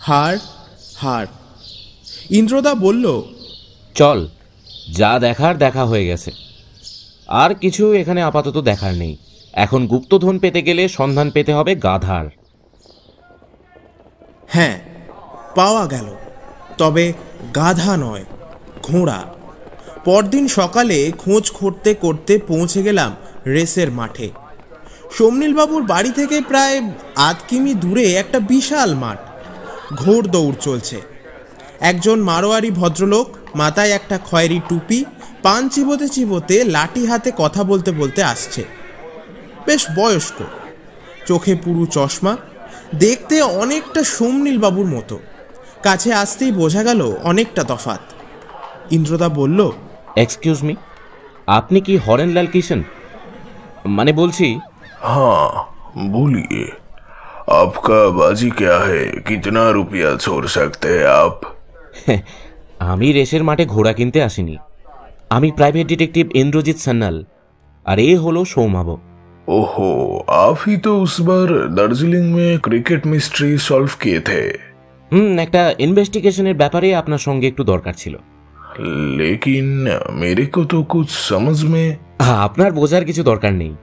হার, হার। ইন্দ্রদা বলল,
চল, যা দেখার দেখা হয়ে গেছে, আর কিছু এখানে আপাতত দেখার নেই। এখন গুপ্তধন পেতে গেলে সন্ধান পেতে হবে গাধার।
হ্যাঁ, পাওয়া গেল, তবে গাধা নয়, ঘোড়া। পরদিন সকালে খোঁজ করতে করতে পৌঁছে গেলাম রেসের মাঠে। সোমনীলবাবুর বাড়ি থেকে প্রায় ৮ কিমি দূরে একটা বিশাল মাঠ, ঘোড় দৌড় চলছে। একজন মারোয়ারি ভদ্রলোক, মাথায় একটা খয়েরি টুপি, পান চিবোতে চিবোতে লাঠি হাতে কথা বলতে বলতে আসছে। বেশ বয়স্ক, চোখে পুরু চশমা, দেখতে অনেকটা সোমনীলবাবুর মতো। কাছে আসতেই বোঝা গেল অনেকটা তফাৎ। ইন্দ্রদা বলল,
এক্সকিউজ মি, আপনি কি হরেনলাল কিষণ? মানে বলছি।
हाँ बोलिए, आपका बाजी क्या है? कितना रुपया छोड़ सकते हैं आप?
আমি রেসের মাঠে ঘোড়া কিনতে আসিনি। আমি প্রাইভেট ডিটেকটিভ ইন্দ্রজিৎ সান্যাল, আর এ হলো সৌমাব।
ओहो, आप ही तो उस बार दार्जिलिंग में क्रिकेट मिस्ट्री सॉल्व किए थे।
একটা ইনভেস্টিগেশনের ব্যাপারে আপনার সঙ্গে একটু দরকার ছিল।
लेकिन मेरे को तो कुछ समझ में।
আপনার বোঝার কিছু দরকার নেই,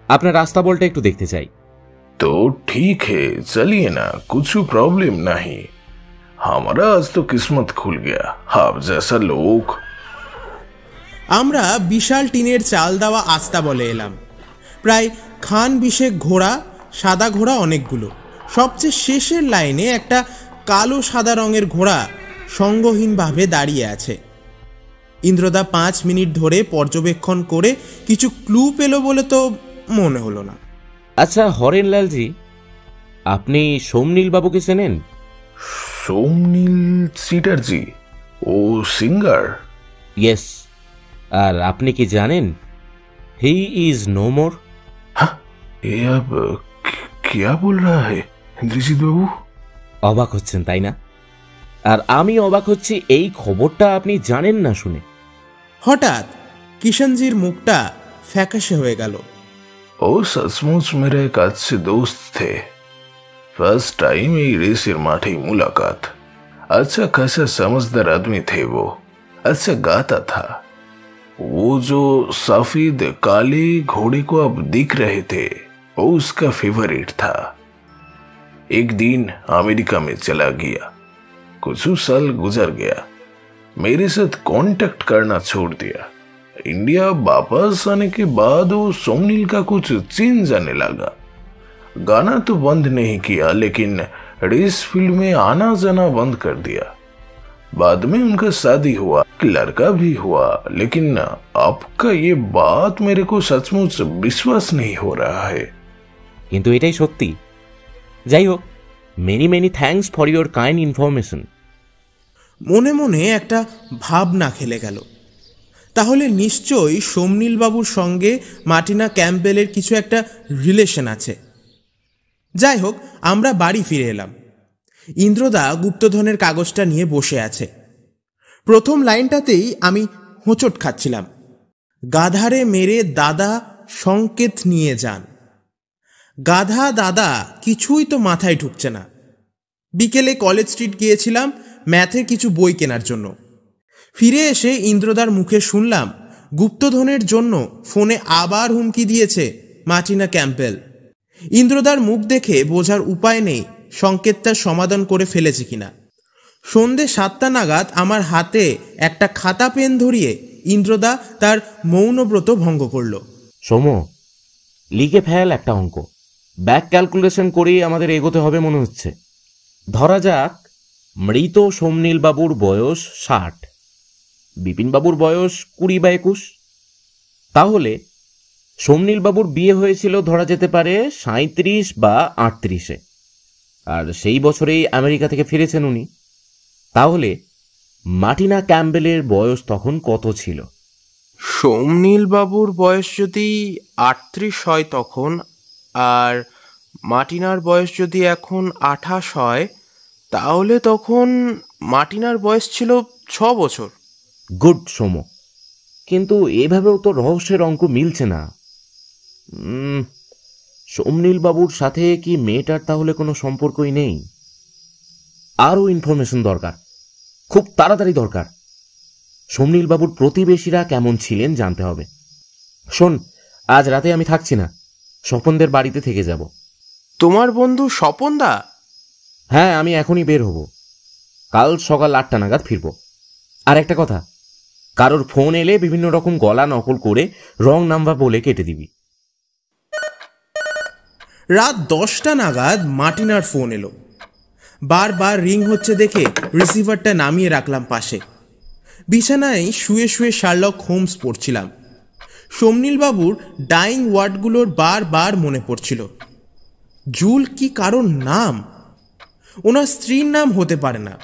আপনার রাস্তা বলটা একটু দেখতে চাই।
तो ठीक है, चलिए ना, कुछ प्रॉब्लम नहीं। हमारा आज तो किस्मत खुल गया, आप जैसा लोग।
আমরা বিশাল টিনের চাল দেওয়া আস্তা বলে এলাম। প্রায় খান বিশেক ঘোড়া, সাদা ঘোড়া অনেকগুলো। সবচেয়ে শেষের লাইনে একটা কালো সাদা রঙের ঘোড়া সঙ্গহীনভাবে দাঁড়িয়ে আছে। ইন্দ্রদা 5 মিনিট ধরে পর্যবেক্ষণ করে কিছু ক্লু পেল বলে তো মনে হলো না।
আচ্ছা হরেনলালজি, আপনি সোমনীল বাবুকে চেনেন?
सोमनील चैटर्जी, ओ सिंगर?
ইয়েস। আর আপনি কি জানেন হি ইজ নো মোর?
हाँ, ये अब क्या बोल रहा है ইন্দ্রজিৎ বাবু?
অবাক হচ্ছেন তাই না? আর আমি অবাক হচ্ছি এই খবরটা আপনি জানেন না শুনে।
হঠাৎ কিষণজির মুখটা ফ্যাকাশে হয়ে গেল।
ओ सचमुच मेरे एक अच्छे दोस्त थे। फर्स्ट टाइम ही रेसिर माठी मुलाकात। अच्छा खासा समझदार आदमी थे वो, अच्छा गाता था। वो जो सफेद काले घोड़े को अब दिख रहे थे, वो उसका फेवरेट था। एक दिन अमेरिका में चला गया, कुछ साल गुजर गया, मेरे साथ कांटेक्ट करना छोड़ दिया। इंडिया वापस आने के बाद वो सोमनील का कुछ चेंज जाने लगा। गाना तो बंद नहीं किया, लेकिन रेस फील्ड में आना जाना बंद कर दिया। बाद में उनका शादी हुआ, लड़का भी हुआ, लेकिन आपका ये बात मेरे को सचमुच विश्वास नहीं हो रहा है।
কিন্তু এটাই সত্যি। যাই হোক, many many thanks for your kind information.
মনে মনে একটা ভাবনা খেলে গেল। তাহলে নিশ্চয়ই সোমনীল বাবুর সঙ্গে মার্টিনা ক্যাম্পবেলের কিছু একটা রিলেশন আছে। যাই হোক, আমরা বাড়ি ফিরে এলাম। ইন্দ্রদা গুপ্তধনের কাগজটা নিয়ে বসে আছে। প্রথম লাইনটাতেই আমি হোঁচট খাচ্ছিলাম। গাধারে মেরে দাদা সংকেত নিয়ে যান। গাধা দাদা কিছুই তো মাথায় ঢুকছে না। বিকেলে কলেজ স্ট্রিট গিয়েছিলাম ম্যাথের কিছু বই কেনার জন্য। ফিরে এসে ইন্দ্রদার মুখে শুনলাম গুপ্তধনের জন্য ফোনে আবার হুমকি দিয়েছে মার্টিনা ক্যাম্পবেল। ইন্দ্রদার মুখ দেখে বোঝার উপায় নেই সংকেতটার সমাধান করে ফেলেছে কিনা। সন্ধে 7টা নাগাদ আমার হাতে একটা খাতা পেন ধরিয়ে ইন্দ্রদা তার মৌনব্রত ভঙ্গ করল।
সোম, লিখে ফেল একটা অঙ্ক। ব্যাক ক্যালকুলেশন করেই আমাদের এগোতে হবে মনে হচ্ছে। ধরা যাক মৃত সোমনীল বাবুর বয়স 60, বিপিনবাবুর বয়স 20 বা 21। তাহলে সোমনীল বাবুর বিয়ে হয়েছিল ধরা যেতে পারে 37 বা 38-এ, আর সেই বছরেই আমেরিকা থেকে ফিরেছেন উনি। তাহলে মার্টিনা ক্যাম্পবেলের বয়স তখন কত ছিল?
সোমনীল বাবুর বয়স যদি 38 হয় তখন, আর মার্টিনার বয়স যদি এখন 28 হয়, তাহলে তখন মার্টিনার বয়স ছিল 6 বছর।
গুড সোম, কিন্তু এভাবেও তো রহস্যের অঙ্ক মিলছে না। সোমনীল বাবুর সাথে কি মেয়েটার তাহলে কোনো সম্পর্কই নেই? আরও ইনফরমেশন দরকার, খুব তাড়াতাড়ি দরকার। সোমনীল বাবুর প্রতিবেশীরা কেমন ছিলেন জানতে হবে। শোন, আজ রাতে আমি থাকছি না, স্বপনদের বাড়িতে থেকে যাব।
তোমার বন্ধু স্বপনদা?
হ্যাঁ, আমি এখনই বের হব। কাল সকাল 8টা নাগাদ ফিরব। আর একটা কথা, কারোর ফোন এলে বিভিন্ন রকম গলা নকল করে রং নাম্বার বলে কেটে দিবি।
রাত 10টা নাগাদ মার্টিনার ফোন এলো। বারবার রিং হচ্ছে দেখে রিসিভারটা নামিয়ে রাখলাম পাশে। বিছানায় শুয়ে শুয়ে শার্লক হোমস পড়ছিলাম। সোমনীল বাবুর ডাইং ওয়ার্ডগুলোর বারবার মনে পড়ছিল। জুল কি কারোর নাম? ওনার স্ত্রীর নাম হতে পারে না।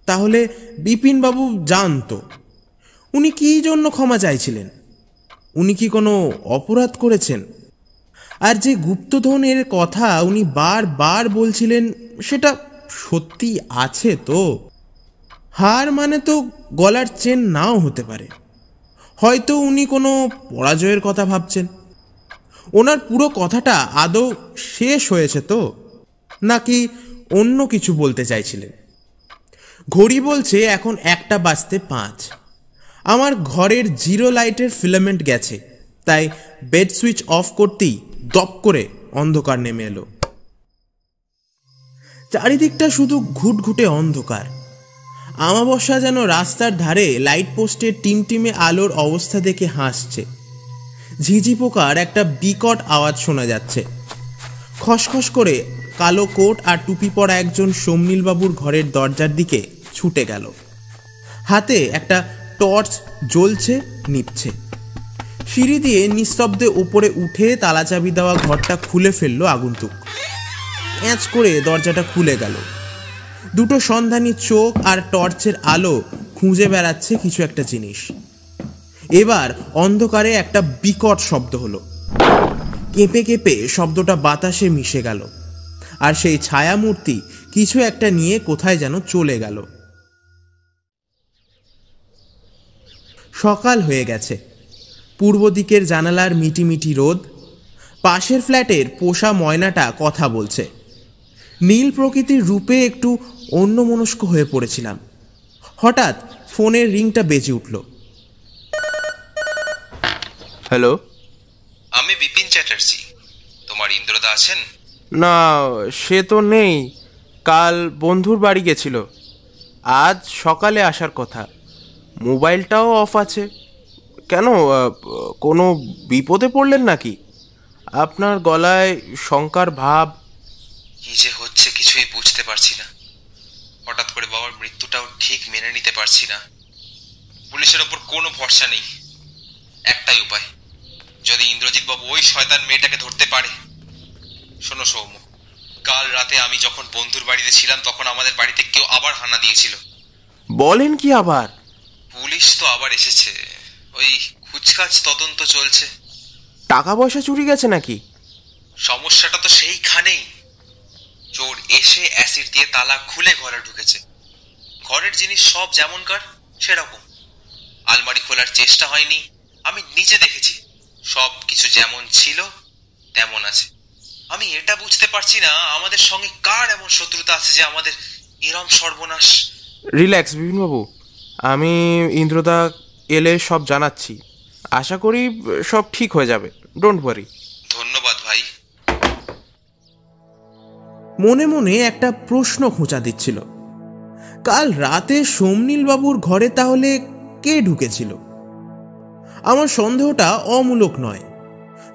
তাহলে বিপিনবাবু জানতো। উনি কি জন্য ক্ষমা চাইছিলেন? উনি কি কোনো অপরাধ করেছেন? আর যে গুপ্তধনের কথা উনি বারবার বলছিলেন, সেটা সত্যি আছে তো? হার মানে তো গলার চেন নাও হতে পারে। হয়তো উনি কোনো পরাজয়ের কথা ভাবছেন। ওনার পুরো কথাটা আদৌ শেষ হয়েছে তো, নাকি অন্য কিছু বলতে চাইছিলেন? ঘড়ি বলছে এখন 1:05। আমার ঘরের জিরো লাইটের ফিলামেন্ট গেছে, তাই বেড সুইচ অফ করতেই দপ করে অন্ধকার নেমে এলো। চারিদিকটা শুধু ঘুটঘুটে অন্ধকার। আমাবস্যা যেন রাস্তার ধারে লাইট পোস্টের টিমটিমে আলোর অবস্থা দেখে হাসছে। ঝিঝি পোকার একটা বিকট আওয়াজ শোনা যাচ্ছে। খসখস করে কালো কোট আর টুপি পরা একজন সোমনীলবাবুর ঘরের দরজার দিকে ছুটে গেল। হাতে একটা টর্চ জ্বলছে নিচ্ছে। সিঁড়ি দিয়ে নিস্তব্ধে উপরে উঠে তালাচাবি দেওয়া ঘরটা খুলে ফেললো আগন্তুক। ক্যাঁচ করে দরজাটা খুলে গেল। দুটো সন্ধানী চোখ আর টর্চের আলো খুঁজে বেড়াচ্ছে কিছু একটা জিনিস। এবার অন্ধকারে একটা বিকট শব্দ হলো। কেঁপে কেঁপে শব্দটা বাতাসে মিশে গেল, আর সেই ছায়ামূর্তি কিছু একটা নিয়ে কোথায় যেন চলে গেল। সকাল হয়ে গেছে। পূর্ব দিকের জানালার মিটিমিটি রোদ। পাশের ফ্ল্যাটের পোষা ময়নাটা কথা বলছে। নীল প্রকৃতির রূপে একটু অন্যমনস্ক হয়ে পড়েছিলাম। হঠাৎ ফোনের রিংটা বেজে উঠল।
হ্যালো,
আমি বিপিন চ্যাটার্জি। তোমার ইন্দ্রদা আছেন?
না, সে তো নেই। কাল বন্ধুর বাড়ি গেছিল, আজ সকালে আসার কথা। মোবাইলটাও অফ আছে। কেন, কোনো বিপদে পড়লেন নাকি? আপনার গলায় শঙ্কার ভাব।
কি যে হচ্ছে কিছুই বুঝতে পারছি না। হঠাৎ করে বাবার মৃত্যুটাও ঠিক মেনে নিতে পারছি না। পুলিশের ওপর কোনো ভরসা নেই। একটাই উপায়, যদি ইন্দ্রজিৎ বাবু ওই শয়তান মেয়েটাকে ধরতে পারে। শোনো সৌম, কাল রাতে আমি যখন বন্ধুর বাড়িতে ছিলাম তখন আমাদের বাড়িতে কেউ আবার হানা দিয়েছিল।
বলেন কি আবার?
পুলিশ তো আবার এসেছে। ওই খুচখাচ তদন্ত চলছে।
টাকা পয়সা চুরি গেছে নাকি?
সমস্যাটা তো সেইখানেই। চোর এসে অ্যাসিড দিয়ে তালা খুলে ঘরে ঢুকেছে। ঘরের জিনিস সব যেমনকার সেরকম। আলমারি খোলার চেষ্টা হয়নি, আমি নিজে দেখেছি। সব কিছু যেমন ছিল তেমন আছে। আমি এটা বুঝতে পারছি না আমাদের সঙ্গে কার এমন শত্রুতা আছে যে আমাদের এরম সর্বনাশ।
রিল্যাক্স বিপিনবাবু, আমি ইন্দ্রদা এলে সব জানাচ্ছি। আশা করি সব ঠিক হয়ে যাবে। Don't worry.
ধন্যবাদ ভাই।
মনে মনে একটা প্রশ্ন খোঁচা দিচ্ছিল, কাল রাতে সোমনীলবাবুর ঘরে তাহলে কে ঢুকেছিল? আমার সন্দেহটা অমূলক নয়।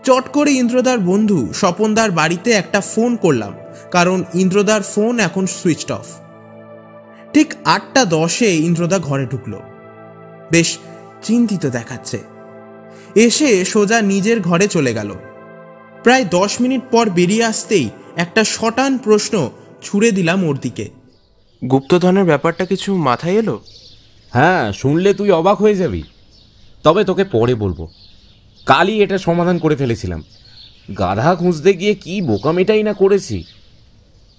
চট করে ইন্দ্রদার বন্ধু স্বপনদার বাড়িতে একটা ফোন করলাম, কারণ ইন্দ্রদার ফোন এখন সুইচড অফ। ঠিক 8:10 ইন্দ্রদা ঘরে ঢুকলো। বেশ চিন্তিত দেখাচ্ছে। এসে সোজা নিজের ঘরে চলে গেল। প্রায় 10 মিনিট পর বেরিয়ে আসতেই একটা শটান প্রশ্ন ছুড়ে দিলাম ওর দিকে। গুপ্তধনের ব্যাপারটা কিছু মাথায় এলো?
হ্যাঁ, শুনলে তুই অবাক হয়ে যাবি। তবে তোকে পরে বলবো। কালই এটা সমাধান করে ফেলেছিলাম। গাধা খুঁজতে গিয়ে কি বোকামিটাই না করেছি।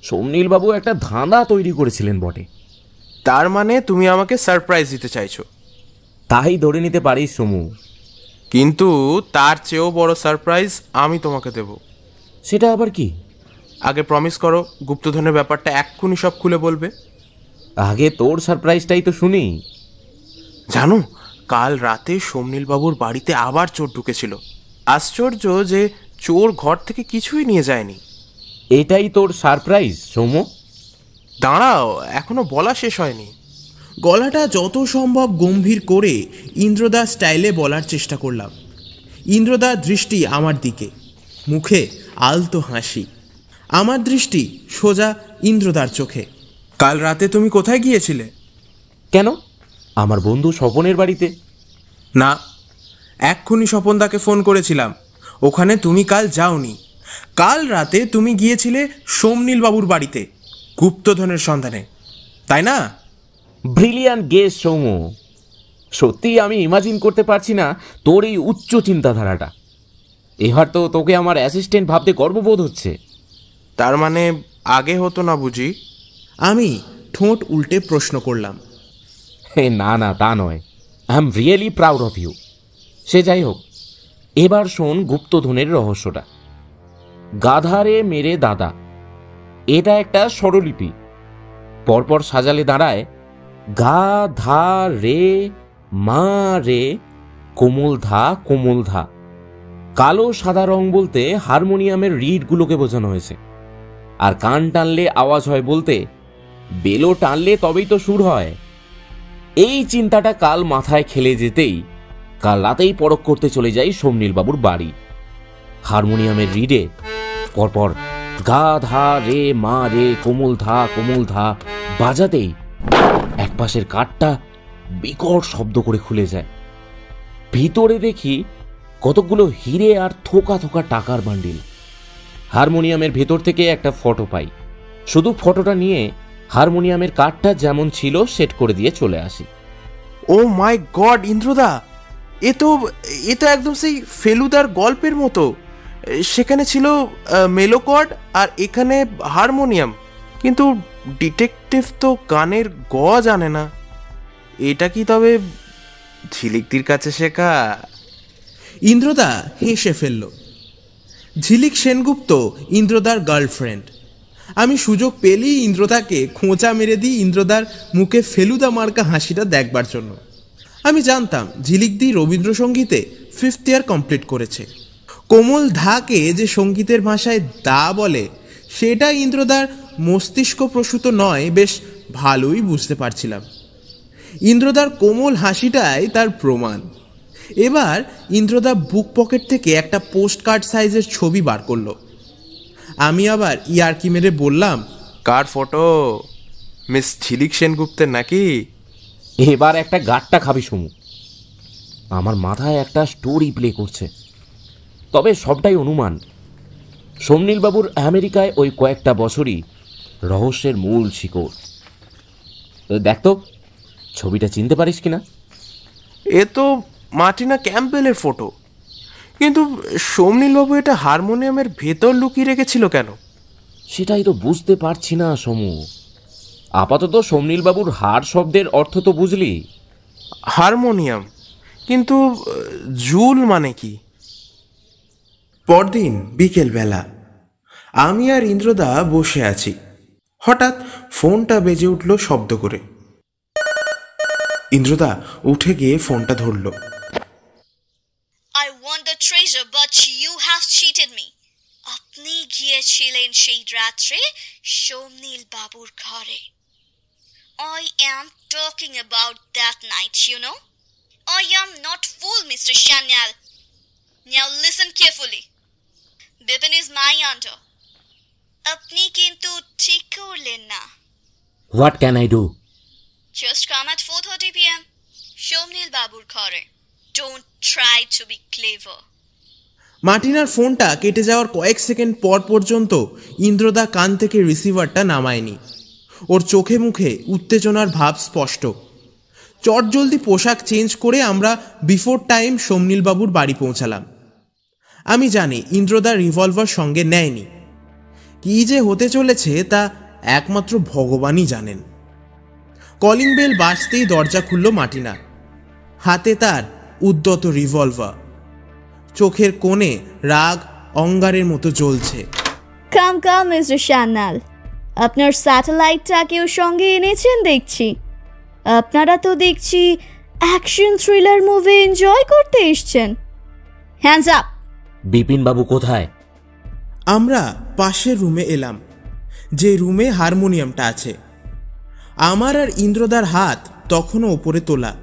সোমনীলবাবু একটা ধাঁধা তৈরি করেছিলেন বটে।
তার মানে তুমি আমাকে সারপ্রাইজ দিতে চাইছো?
তাই ধরে নিতে পারিস সমু।
কিন্তু তার চেয়েও বড় সারপ্রাইজ আমি তোমাকে দেব।
সেটা আবার কি?
আগে প্রমিস করো গুপ্তধনের ব্যাপারটা এক্ষুনি সব খুলে বলবে।
আগে তোর সারপ্রাইজটাই তো শুনি।
জানো, কাল রাতে সোমনীলবাবুর বাড়িতে আবার চোর ঢুকেছিল। আশ্চর্য যে চোর ঘর থেকে কিছুই নিয়ে যায়নি।
এটাই তোর সারপ্রাইজ সৌম্য?
দাঁড়াও, এখনো বলা শেষ হয়নি। গলাটা যত সম্ভব গম্ভীর করে ইন্দ্রদা স্টাইলে বলার চেষ্টা করলাম। ইন্দ্রদার দৃষ্টি আমার দিকে, মুখে আলতো হাসি। আমার দৃষ্টি সোজা ইন্দ্রদার চোখে। কাল রাতে তুমি কোথায় গিয়েছিলে?
কেন, আমার বন্ধু স্বপনের বাড়িতে।
না, এক্ষুনি স্বপনদাকে ফোন করেছিলাম। ওখানে তুমি কাল যাওনি। কাল রাতে তুমি গিয়েছিলে সোমনীলবাবুর বাড়িতে গুপ্তধনের সন্ধানে, তাই না?
Brilliant guess Soumya. সত্যিই আমি ইমাজিন করতে পারছি না তোর এই উচ্চ চিন্তাধারাটা। এবার তো তোকে আমার অ্যাসিস্ট্যান্ট ভাবতে গর্ববোধ হচ্ছে।
তার মানে আগে হতো না বুঝি? আমি ঠোঁট উল্টে প্রশ্ন করলাম।
না না, তা নয়। I am really proud of you. সে যাই হোক, এবার শোন গুপ্তধনের রহস্যটা। গাধারে মেরে দাদা, এটা একটা স্বরলিপি। পরপর সাজালে দাঁড়ায় গা ধা রে মা রে কোমল ধা কোমল ধা। কালো সাদা রং বলতে হারমোনিয়ামের রিডগুলোকে বোঝানো হয়েছে, আর কান টানলে আওয়াজ হয় বলতে বেলো টানলে তবেই তো সুর হয়। এই চিন্তাটা কাল মাথায় খেলে যেতেই কাল রাতেই পরখ করতে চলে যাই সমনীল বাবুর বাড়ি। হারমোনিয়ামের রিডে পরপর গা ধা রে মা রে কোমল ধা বাজাতেই একপাশের কাঠটা বিকট শব্দ করে খুলে যায়। ভিতরে দেখি কতগুলো হিরে আর থোকা থোকা টাকার বান্ডিল। হারমোনিয়ামের ভেতর থেকে একটা ফটো পাই, শুধু ফটোটা নিয়ে হারমোনিয়ামের কাঠটা যেমন ছিল সেট করে দিয়ে চলে আসি।
ও মাই গড ইন্দ্রদা, এ তো একদম সেই ফেলুদার গল্পের মতো। সেখানে ছিল মেলোকর্ড আর এখানে হারমোনিয়াম, কিন্তু ডিটেকটিভ তো গানের গ জানে না। এটা কি তবে ঝিলিকদির কাছে শেখা? ইন্দ্রদা হেসে ফেলল। ঝিলিক সেনগুপ্ত ইন্দ্রদার গার্লফ্রেন্ড। আমি সুযোগ পেলেই ইন্দ্রদাকে খোঁচা মেরে দিই ইন্দ্রদার মুখে ফেলুদা মার্কা হাসিটা দেখবার জন্য। আমি জানতাম ঝিলিকদি রবীন্দ্রসঙ্গীতে 5th ইয়ার কমপ্লিট করেছে। কোমল ধাকে যে সঙ্গীতের ভাষায় দা বলে সেটা ইন্দ্রদার মস্তিষ্ক প্রসূত নয়, বেশ ভালোই বুঝতে পারছিলাম। ইন্দ্রদার কোমল হাসিটাই তার প্রমাণ। এবার ইন্দ্রদা বুক পকেট থেকে একটা পোস্ট কার্ড সাইজের ছবি বার করলো। আমি আবার ইয়ার্কি মেরে বললাম, কার ফটো? মিস ঝিলিক সেনগুপ্তের নাকি?
এবার একটা গাট্টা খাবি সমু। আমার মাথায় একটা স্টোরি প্লে করছে, তবে সবটাই অনুমান। সমনীলবাবুর আমেরিকায় ওই কয়েকটা বছরই রহস্যের মূল শিকড়। দেখ তো ছবিটা চিনতে পারিস কিনা?
এ তো মার্টিনা ক্যাম্পবেলের ফটো, কিন্তু সমনীলবাবু এটা হারমোনিয়ামের ভেতর লুকিয়ে রেখেছিল কেন?
সেটাই তো বুঝতে পারছি না সমু। আপাতত সমনীলবাবুর হার শব্দের অর্থ তো বুঝলি,
হারমোনিয়াম, কিন্তু জুল মানে কি? পরদিন বিকেলবেলা আমি আর ইন্দ্রদা বসে আছি। হঠাৎ ফোনটা বেজে উঠল শব্দ করে। ইন্দ্রদা উঠে গিয়ে ফোনটা ধরল।
I want the treasure, but you have cheated me. আপনি গিয়েছিলেন সেই রাত্রে সমনীল বাবুর ঘরে। I am talking about that night, you know. I am not fool, Mr. Chanel. Now listen carefully. Bipin is my hunter. আপনি কিন্তু ঠিক করলেন না।
What can I do?
Just come at 4:30 p.m. সমনীল বাবুর ঘরে. Don't try to be clever.
মার্টিনার ফোনটা কেটে যাওয়ার কয়েক সেকেন্ড পর পর্যন্ত ইন্দ্রদা কান থেকে রিসিভারটা নামায়নি। ওর চোখে মুখে উত্তেজনার ভাব স্পষ্ট। চটজলদি পোশাক চেঞ্জ করে আমরা বিফোর টাইম সমনীলবাবুর বাড়ি পৌঁছালাম। আমি জানি ইন্দ্রদা রিভলভার সঙ্গে নেয়নি। কী যে হতে চলেছে তা একমাত্র ভগবানই জানেন। কলিং বেল বাজতেই দরজা খুলল মার্টিনা। হাতে তার উদ্যত রিভলভার, চোখের কোণে রাগ অঙ্গারের মতো জ্বলছে।
কাম কাম মিস্টার শ্যানাল, আপনার স্যাটেলাইটটাকেও সঙ্গে এনেছেন দেখছি। আপনারা তো দেখছি অ্যাকশন থ্রিলার মুভি এনজয় করতে এসছেন। Hands up.
বিপিন বাবু কোথায়?
আমরা পাশের রুমে এলাম, যে রুমে হারমোনিয়ামটা আছে। আমার আর ইন্দ্রদার হাত তখনও ওপরে তোলা।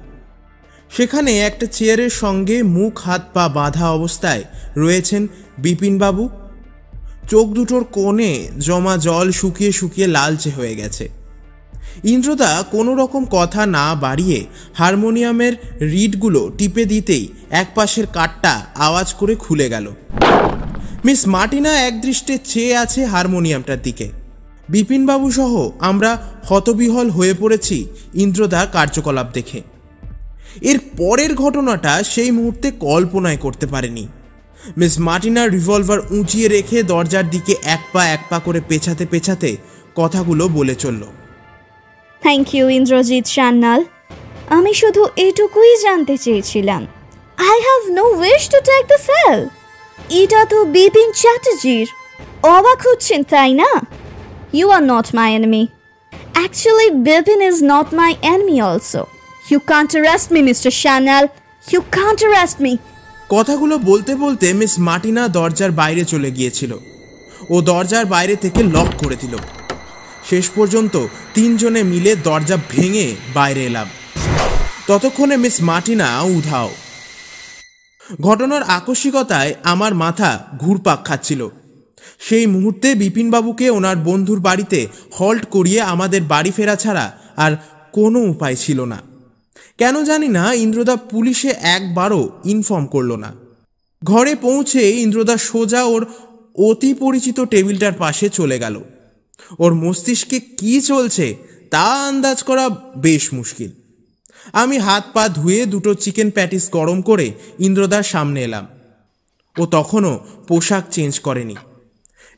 সেখানে একটা চেয়ারের সঙ্গে মুখ হাত পা বাঁধা অবস্থায় রয়েছেন বিপিনবাবু। চোখ দুটোর কোণে জমা জল শুকিয়ে শুকিয়ে লালচে হয়ে গেছে। ইন্দ্রদা কোনো রকম কথা না বাড়িয়ে হারমোনিয়ামের রিডগুলো টিপে দিতেই একপাশের কাঠটা আওয়াজ করে খুলে গেল। মিস মার্টিনা একদৃষ্টে চেয়ে আছে হারমোনিয়ামটার দিকে। বিপিনবাবু সহ আমরা হতবিহল হয়ে পড়েছি ইন্দ্রদার কার্যকলাপ দেখে। এর পরের ঘটনাটা সেই মুহূর্তে কল্পনায় করতে পারেনি। মিস মার্টিনার রিভলভার উঁচিয়ে রেখে দরজার দিকে এক পা করে পেছাতে পেছাতে কথাগুলো বলে চলল।
Thank you Indrajit Sanyal. আমি শুধু এটুকুই জানতে চেয়েছিলাম। I have no wish to take the cell. এটা তো বিপিন চ্যাটার্জির। অবাক হচ্ছেন তাই না? You are not my enemy. Actually, Bipin is not my enemy also. You can't arrest me, Mr. Chanel. You can't arrest me.
কথাগুলো বলতে বলতে মিস মার্টিনা দরজার বাইরে চলে গিয়েছিল। ও দরজার বাইরে থেকে লক করে দিল। শেষ পর্যন্ত তিনজনে মিলে দরজা ভেঙে বাইরে এলাম। ততক্ষণে মিস মার্টিনা উধাও। ঘটনার আকস্মিকতায় আমার মাথা ঘুরপাক খাচ্ছিল। সেই মুহূর্তে বিপিনবাবুকে ওনার বন্ধুর বাড়িতে হল্ট করিয়ে আমাদের বাড়ি ফেরা ছাড়া আর কোনো উপায় ছিল না। কেন জানি না ইন্দ্রদা পুলিশে একবারও ইনফর্ম করল না। ঘরে পৌঁছে ইন্দ্রদা সোজা ওর অতি পরিচিত টেবিলটার পাশে চলে গেল। ওর মস্তিষ্কে কি চলছে তা আন্দাজ করা বেশ মুশকিল। আমি হাত পা ধুয়ে দুটো চিকেন প্যাটিস গরম করে ইন্দ্রদার সামনে এলাম। ও তখনও পোশাক চেঞ্জ করেনি।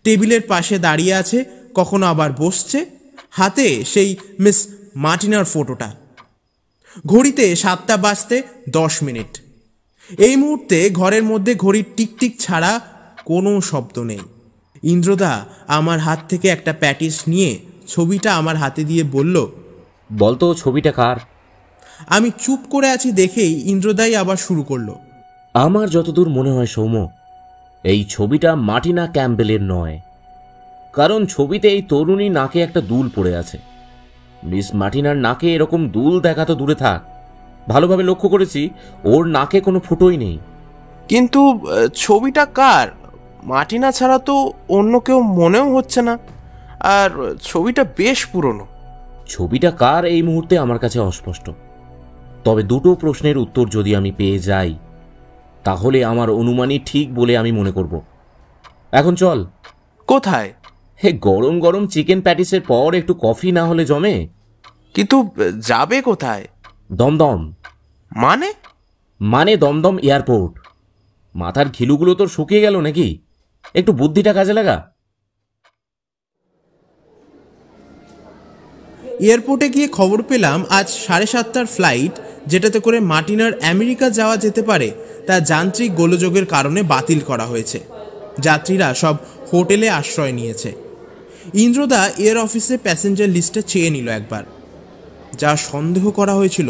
টেবিলের পাশে দাঁড়িয়ে আছে, কখনো আবার বসছে, হাতে সেই মিস মার্টিনার ফটোটা। ঘড়িতে 7টা বাজতে 10 মিনিট। এই মুহূর্তে ঘরের মধ্যে ঘড়ির টিকটিক ছাড়া কোনো শব্দ নেই। ইন্দ্রদা আমার হাত থেকে একটা প্যাটিস নিয়ে ছবিটা আমার হাতে দিয়ে বলল,
বলতো ছবিটা কার?
আমি চুপ করে আছি দেখেই ইন্দ্রদাই আবার শুরু করলো।
আমার যতদূর মনে হয় সৌম্য, এই ছবিটা মার্টিনা ক্যাম্পবেলের নয়, কারণ ছবিতে এই তরুণী নাকে একটা দুল পড়ে আছে। মিস মার্টিনার নাকে এরকম দুল দেখা তো দূরে থাক, ভালোভাবে লক্ষ্য করেছি ওর নাকে কোনো ফুটোই নেই।
কিন্তু ছবিটা কার? মার্টিনা ছাড়া তো অন্য কেউ মনেও হচ্ছে না, আর ছবিটা বেশ পুরনো।
ছবিটা কার এই মুহূর্তে আমার কাছে অস্পষ্ট, তবে দুটো প্রশ্নের উত্তর যদি আমি পেয়ে যাই তাহলে আমার অনুমানই ঠিক বলে আমি মনে করব। এখন চল।
কোথায়?
হে, গরম গরম চিকেন প্যাটিসের পর একটু কফি না হলে জমে।
কিন্তু যাবে কোথায়?
দমদম। মানে দমদম এয়ারপোর্ট। মাথার ঘিলুগুলো তোর শুকিয়ে গেল নাকি? একটু বুদ্ধিটা কাজে লাগা।
এয়ারপোর্টে গিয়ে খবর পেলাম আজ 7:30টার ফ্লাইট, যেটাতে করে মার্টিনার আমেরিকা যাওয়া যেতে পারে, তা যান্ত্রিক গোলযোগের কারণে বাতিল করা হয়েছে। যাত্রীরা সব হোটেলে আশ্রয় নিয়েছে। ইন্দ্রদা এয়ার অফিসে প্যাসেঞ্জার লিস্টটা চেয়ে নিল একবার। যা সন্দেহ করা হয়েছিল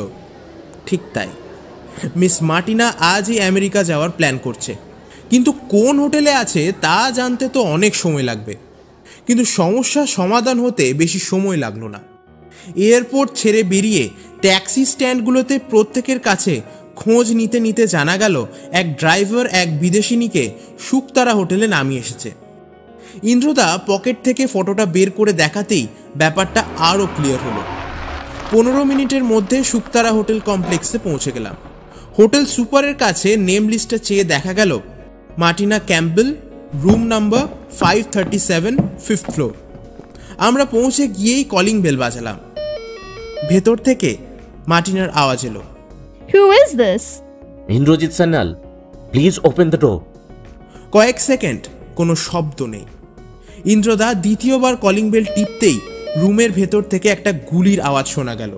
ঠিক তাই। মিস মার্টিনা আজই আমেরিকা যাওয়ার প্ল্যান করছে, কিন্তু কোন হোটেলে আছে তা জানতে তো অনেক সময় লাগবে। কিন্তু সমস্যার সমাধান হতে বেশি সময় লাগলো না। এয়ারপোর্ট ছেড়ে বেরিয়ে ট্যাক্সি স্ট্যান্ডগুলোতে প্রত্যেকের কাছে খোঁজ নিতে নিতে জানা গেল এক ড্রাইভার এক বিদেশিনীকে শুকতারা হোটেলে নামিয়ে এসেছে। ইন্দ্রদা পকেট থেকে ফটোটা বের করে দেখাতেই ব্যাপারটা আরও ক্লিয়ার হলো। 15 মিনিটের মধ্যে শুকতারা হোটেল কমপ্লেক্সে পৌঁছে গেলাম। হোটেল সুপারের কাছে নেম লিস্টটা চেয়ে দেখা গেল Martina Campbell, room number 537, 5th floor. আমরা পৌঁছে গিয়েই কলিং বেল বাজালাম। ভেতর থেকে মার্টিনার আওয়াজ এলো,
Who is this?
Indrajit Sanyal, please open the door.
কয়েক সেকেন্ড কোনো শব্দ নেই। ইন্দ্রদা দ্বিতীয়বার কলিং বেল টিপতেই রুমের ভেতর থেকে একটা গুলির আওয়াজ শোনা গেল,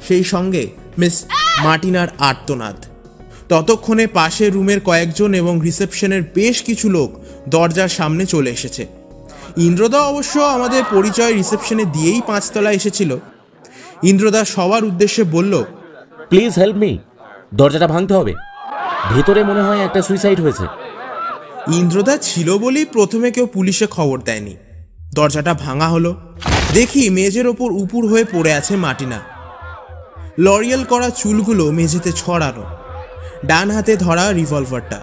সেই সঙ্গে মিস মার্টিনার আর্তনাদ। ততক্ষণে পাশের রুমের কয়েকজন এবং রিসেপশনের বেশ কিছু লোক দরজার সামনে চলে এসেছে। ইন্দ্রদা অবশ্য আমাদের পরিচয় রিসেপশনে দিয়েই 5 তলায় এসেছিল। ইন্দ্রদা সবার উদ্দেশ্যে বলল,
প্লিজ হেল্প মি, দরজাটা ভাঙতে হবে, ভেতরে মনে হয় একটা সুইসাইড হয়েছে।
ইন্দ্রদা ছিল বলেই প্রথমে কেউ পুলিশে খবর দেয়নি। দরজাটা ভাঙা হলো, দেখি মেজের ওপর উপুর হয়ে পড়ে আছে মার্টিনা। লরিয়াল করা চুলগুলো মেঝেতে ছড়ানো, ডান হাতে ধরা রিভলভারটা।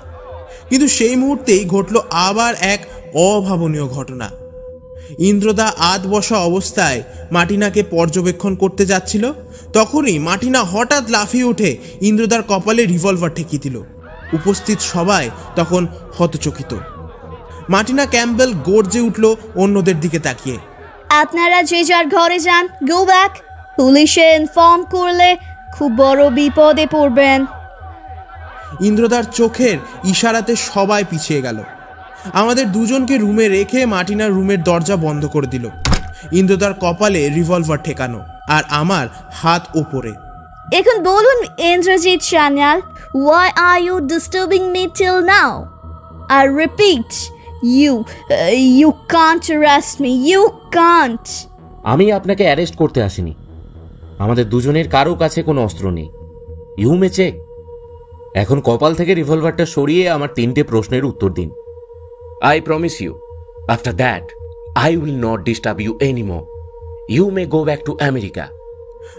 কিন্তু সেই মুহূর্তেই ঘটল আবার এক অভাবনীয় ঘটনা। ইন্দ্রদা আধ বসা অবস্থায় মার্টিনাকে পর্যবেক্ষণ করতে যাচ্ছিল, তখনই মার্টিনা হঠাৎ লাফিয়ে উঠে ইন্দ্রদার কপালে রিভলভার ঠেকিয়ে দিল। উপস্থিত সবাই তখন হতচকিত। মার্টিনা ক্যাম্পবেল গর্জে উঠল অন্যদের দিকে তাকিয়ে,
আপনারা যে যার ঘরে যান, গো ব্যাক। পুলিশে ইনফর্ম করলে খুব বড় বিপদে পড়বেন।
ইন্দ্রদার চোখের ইশারাতে সবাই পিছিয়ে গেল। আমাদের দুজনকে রুমে রেখে মার্টিনার রুমের দরজা বন্ধ করে দিল। ইন্দ্রদার কপালে রিভলভার ঠেকানো আর আমার হাত ওপরে।
এখন বলুন Indrajit Sanyal, why are you disturbing me till now? I repeat, You can't arrest me. You can't.
আমি আপনাকে অ্যারেস্ট করতে আসিনি। আমাদের দুজনের কারো কাছে কোনো অস্ত্র নেই। You may check. এখন কপাল থেকে রিভলভারটা সরিয়ে আমার 3টে প্রশ্নের উত্তর দিন। I promise you, after that I will not disturb you anymore. You may go back to America.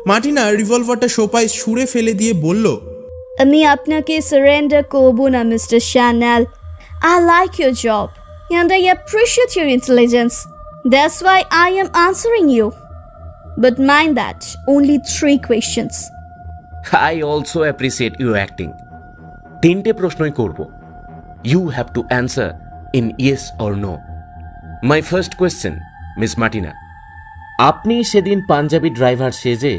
Martina রিভলভারটা সোপায় ছুঁড়ে ফেলে দিয়ে বলল,
আমি আপনাকে সারেন্ডার করব না mister Chanel. I like your job and I appreciate your intelligence. That's why I am answering you. But mind that, only 3 questions.
I also appreciate your acting. 3টে প্রশ্নই করব। You have to answer in yes or no. My first question, Miss Martina. আপনি সেদিন panjabi driver সেজে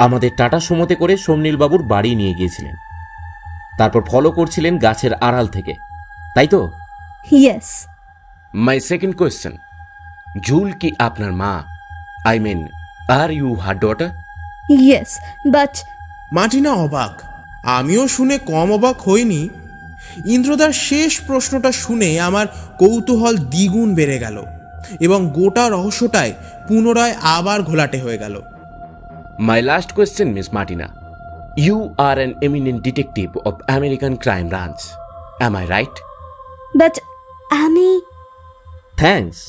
আমাদের tata সুমোতে করে সোমনীল বাবুর বাড়ি নিয়ে গিয়েছিলেন, তারপর ফলো করছিলেন গাছের আড়াল থেকে, তাই তো?
Yes.
My second question, joule কি আপনার মা? I mean, are you her daughter?
Yes, but
Martina অবাক। আমিও শুনে কম অবাক হইনি। ইন্দ্রদার শেষ প্রশ্নটা শুনে আমার কৌতূহল দ্বিগুণ বেড়ে গেল এবং গোটা রহস্যটায় পুনরায় আবার ঘোলাটে হয়ে গেল।
My last question, Miss Martina. You are an eminent detective of American Crime Branch. Am I right?
but আমি
থ্যাঙ্কস।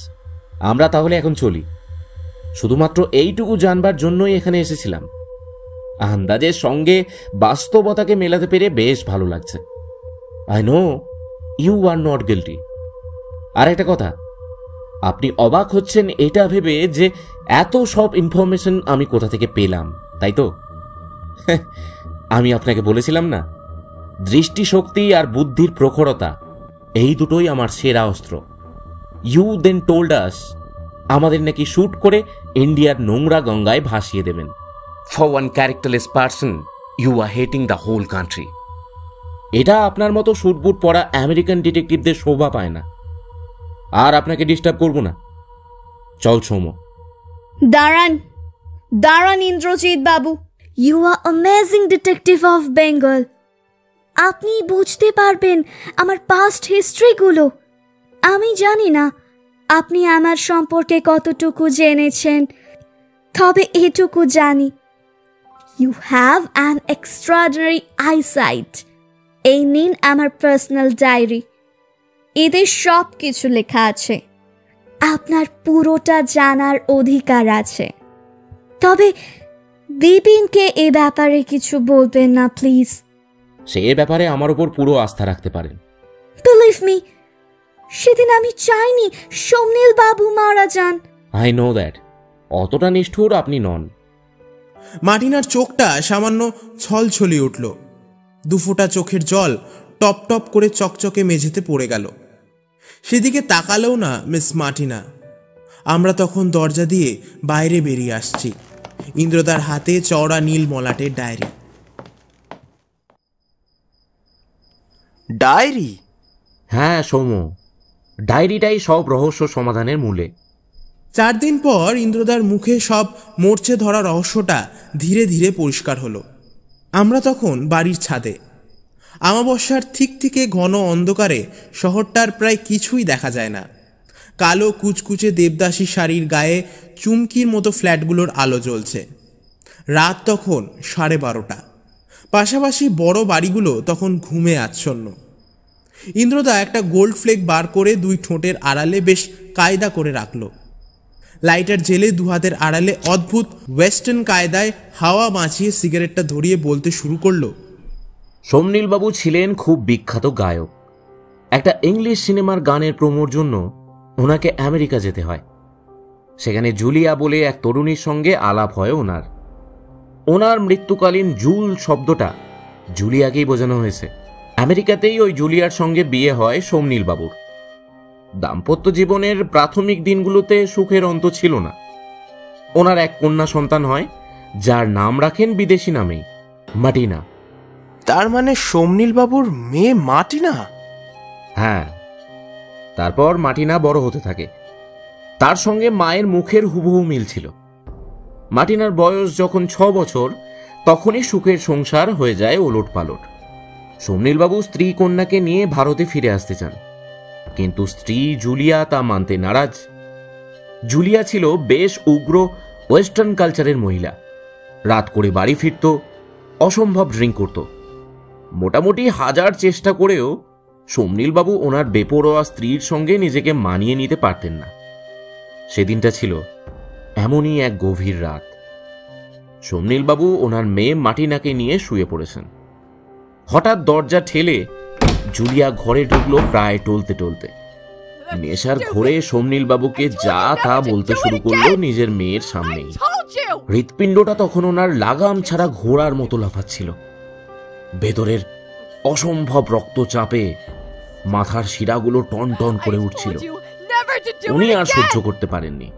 আমরা তাহলে এখন চলি। শুধুমাত্র এইটুকু জানবার জন্যই এখানে এসেছিলাম। আন্দাজের সঙ্গে বাস্তবতাকে মেলাতে পেরে বেশ ভালো লাগছে। I know you are not guilty. আর একটা কথা, আপনি অবাক হচ্ছেন এটা ভেবে যে এত সব ইনফরমেশন আমি কোথা থেকে পেলাম, তাই তো? আমি আপনাকে বলেছিলাম না, দৃষ্টিশক্তি আর বুদ্ধির প্রখরতা, এই দুটোই আমার সেরা অস্ত্র। ইউ দেন টোল্ড আস আমাদের নাকি শুট করে ইন্ডিয়ার নোংরা গঙ্গায় ভাসিয়ে দেবেন। For one characterless person you are hating the whole country. এটা আপনার মতো শুটবুট পড়া আমেরিকান ডিটেকটিভদের শোভা পায় না। আর আপনাকে ডিস্টার্ব করব না। চল সোম।
দাঁড়ান দাঁড়ান ইন্দ্রজিৎ বাবু, you are amazing detective of Bengal. আপনি বুঝতে পারবেন আমার পাস্ট হিস্ট্রিগুলো। আমি জানি না আপনি আমার সম্পর্কে কতটুকু জেনেছেন, তবে এটুকু জানি, you have an extraordinary eyesight. এই নিন আমার পার্সোনাল ডায়েরি, এতে সব কিছু লেখা আছে। আপনার পুরোটা জানার অধিকার আছে। তবে বিপিনকে এ ব্যাপারে কিছু বলবেন না প্লিজ।
সে ব্যাপারে আমার উপর পুরো আস্থা রাখতে পারেন।
বিলিভ মি, সেদিন আমি চাইনি সোমনীল বাবু মারা যান।
I know that. অতটা নিষ্ঠুর আপনি নন।
মার্টিনার চোখটা সামান্য ছলছলিয়ে উঠল। 2 ফোঁটা চোখের জল টপ টপ করে চকচকে মেঝেতে পড়ে গেল। সেদিকে তাকালেও না মিস মার্টিনা। আমরা তখন দরজা দিয়ে বাইরে বেরিয়ে আসছি, ইন্দ্রদার হাতে চওড়া নীল মলাটের ডায়েরি।
ডায়েরি?
হ্যাঁ সৌম, ডায়েরিটাই সব রহস্য সমাধানের মূলে।
4 দিন পর ইন্দ্রদার মুখে সব মরচে ধরা রহস্যটা ধীরে ধীরে পরিষ্কার হলো। আমরা তখন বাড়ির ছাদে। আমাবস্যার ঠিক থেকে ঘন অন্ধকারে শহরটার প্রায় কিছুই দেখা যায় না। কালো কুচকুচে দেবদাসী শাড়ির গায়ে চুমকির মতো ফ্ল্যাটগুলোর আলো জ্বলছে। রাত তখন 12:30। পাশাপাশি বড় বাড়িগুলো তখন ঘুমে আচ্ছন্ন। ইন্দ্রদা একটা গোল্ড ফ্লেক বার করে 2 ঠোঁটের আড়ালে বেশ কায়দা করে রাখল। লাইটার জেলে 2 হাতের আড়ালে অদ্ভুত ওয়েস্টার্ন কায়দায় হাওয়া বাঁচিয়ে সিগারেটটা ধরিয়ে বলতে শুরু করলো,
সোমনীলবাবু ছিলেন খুব বিখ্যাত গায়ক। একটা ইংলিশ সিনেমার গানের প্রমোর জন্য ওনাকে আমেরিকা যেতে হয়। সেখানে জুলিয়া বলে এক তরুণীর সঙ্গে আলাপ হয় ওনার। ওনার মৃত্যুকালীন জুল শব্দটা জুলিয়াকেই বোঝানো হয়েছে। আমেরিকাতেই ওই জুলিয়ার সঙ্গে বিয়ে হয় সোমনীলবাবুর। দাম্পত্য জীবনের প্রাথমিক দিনগুলোতে সুখের অন্ত ছিল না। ওনার এক কন্যা সন্তান হয়, যার নাম রাখেন বিদেশি নামেই, মার্টিনা।
তার মানে সোমনীল বাবুর মেয়ে মার্টিনা?
হ্যাঁ। তারপর মার্টিনা বড় হতে থাকে। তার সঙ্গে মায়ের মুখের হুবহু মিল ছিল। মার্টিনার বয়স যখন 6 বছর, তখনই সুখের সংসার হয়ে যায় ওলট পালট। সোমনীলবাবু স্ত্রী কন্যাকে নিয়ে ভারতে ফিরে আসতে চান। কিন্তু স্ত্রী জুলিয়া তা মানতে নারাজ। জুলিয়া ছিল বেশ উগ্র ওয়েস্টার্ন কালচারের মহিলা। রাত করে বাড়ি ফিরত, অসম্ভব ড্রিঙ্ক করত। মোটামুটি 1000 চেষ্টা করেও সোমনীলবাবু ওনার বেপরোয়া স্ত্রীর সঙ্গে নিজেকে মানিয়ে নিতে পারতেন না। সেদিনটা ছিল এমনই এক গভীর রাত। সোমনীলবাবু ওনার মেয়ে মাটিনাকে নিয়ে শুয়ে পড়েছেন। হঠাৎ দরজা ঠেলে জুলিয়া ঘরে ঢুকলো প্রায় টলতে টলতে। নেশার ঘোরে সোমনীলবাবুকে যা তা বলতে শুরু করলো নিজের মেয়ের সামনেই। হৃৎপিণ্ডটা তখন ওনার লাগাম ছাড়া ঘোড়ার মতো লাফাচ্ছিল। ভেতরের অসম্ভব রক্তচাপে মাথার শিরাগুলো টন টন করে উঠছিল। উনি আর সহ্য করতে পারেননি।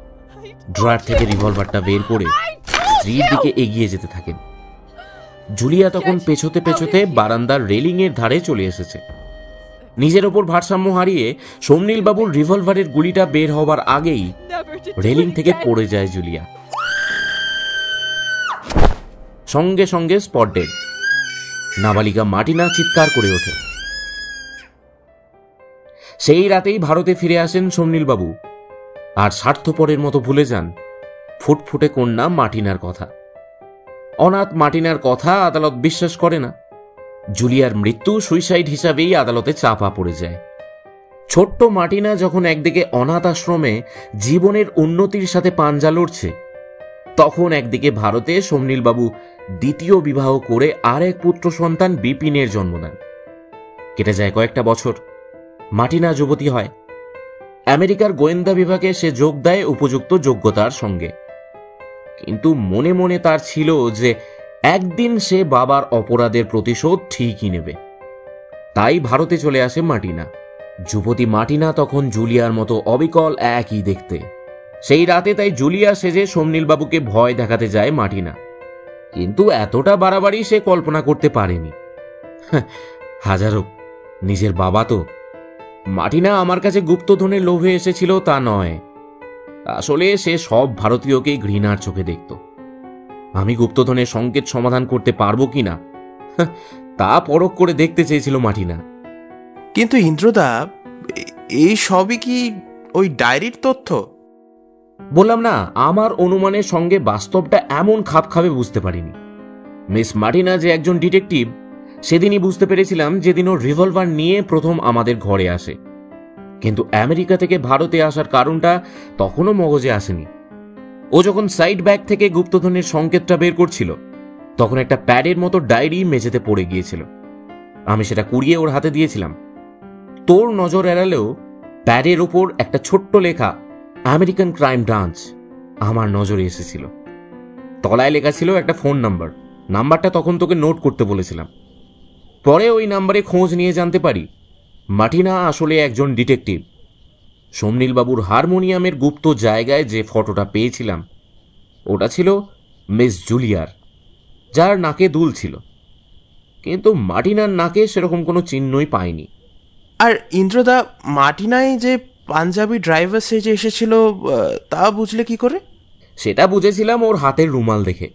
ড্রয়ার থেকে রিভলভারটা বের করে স্ত্রীর দিকে এগিয়ে যেতে থাকেন। জুলিয়া তখন পেছোতে পেছোতে বারান্দার রেলিংয়ের ধারে চলে এসেছে। নিজের ওপর ভারসাম্য হারিয়ে সোমনীলবাবুর রিভলভারের গুলিটা বের হবার আগেই রেলিং থেকে পড়ে যায় জুলিয়া। সঙ্গে সঙ্গে স্পট ডেড। নাবালিকা মাটিনা চিৎকার করে ওঠে। সেই রাতেই ভারতে ফিরে আসেন সোমনীলবাবু, আর স্বার্থপরের মতো ভুলে যান ফুটফুটে কন্যা মাটিনার কথা। অনাথ মাটিনার কথা আদালত বিশ্বাস করে না। জুলিয়ার মৃত্যু সুইসাইড হিসাবেই আদালতে চাপা পড়ে যায়। ছোট্ট মাটিনা যখন একদিকে অনাথ আশ্রমে জীবনের উন্নতির সাথে পাঞ্জা লড়ছে, তখন একদিকে ভারতে সোমনীলবাবু দ্বিতীয় বিবাহ করে আর এক পুত্র সন্তান বিপিনের জন্ম দেন। কেটে যায় কয়েকটা বছর। মাটিনা যুবতী হয়। আমেরিকার গোয়েন্দা বিভাগে সে যোগ দেয় উপযুক্ত যোগ্যতার সঙ্গে। কিন্তু মনে মনে তার ছিল যে একদিন সে বাবার অপরাধের প্রতিশোধ ঠিকই নেবে। তাই ভারতে চলে আসে মাটিনা। যুবতী মাটিনা তখন জুলিয়ার মতো অবিকল একই দেখতে। সেই রাতে তাই জুলিয়া সেজে সোমনীলবাবুকে ভয় দেখাতে যায় মাটিনা। কিন্তু এতটা বাড়াবাড়ি সে কল্পনা করতে পারেনি। হাজারো নিজের বাবা তো। মাটিনা আমার কাছে গুপ্তধনের লোভে এসেছিল তা নয়। আসলে সে সব ভারতীয়কেই ঘৃণার চোখে দেখত। আমি গুপ্তধনের সংকেত সমাধান করতে পারবো কিনা তা পরখ করে দেখতে চেয়েছিল মাটিনা।
কিন্তু ইন্দ্রদা, এই সবই কি ওই ডায়েরির তথ্য?
বললাম না, আমার অনুমানের সঙ্গে বাস্তবটা এমন খাপ খাবে বুঝতে পারিনি। মিস মার্টিনা যে একজন ডিটেকটিভ সেদিনই বুঝতে পেরেছিলাম যেদিন ও রিভলভার নিয়ে প্রথম আমাদের ঘরে আসে। কিন্তু আমেরিকা থেকে ভারতে আসার কারণটা তখনও মগজে আসেনি। ও যখন সাইড ব্যাগ থেকে গুপ্তধনের সংকেতটা বের করছিল তখন একটা প্যাডের মতো ডায়েরি মেঝেতে পড়ে গিয়েছিল। আমি সেটা কুড়িয়ে ওর হাতে দিয়েছিলাম। তোর নজর এড়ালেও প্যাডের ওপর একটা ছোট্ট লেখা আমেরিকান ক্রাইম ব্রাঞ্চ আমার নজরে এসেছিল। তলায় লেখা ছিল একটা ফোন নাম্বার। নাম্বারটা তখন তোকে নোট করতে বলেছিলাম। পরে ওই নাম্বারে খোঁজ নিয়ে জানতে পারি মার্টিনা আসলে একজন ডিটেকটিভ। সোমনীলবাবুর হারমোনিয়ামের গুপ্ত জায়গায় যে ফটোটা পেয়েছিলাম ওটা ছিল মিস জুলিয়ার, যার নাকে দুল ছিল। কিন্তু মার্টিনার নাকে সেরকম কোনো চিহ্নই পাইনি।
আর ইন্দ্রদা, মার্টিনাই যে পাঞ্জাবি ড্রাইভার সেজে এসেছিল তা বুঝলে কি করে?
সেটা বুঝেছিলাম ওর হাতের রুমাল দেখে।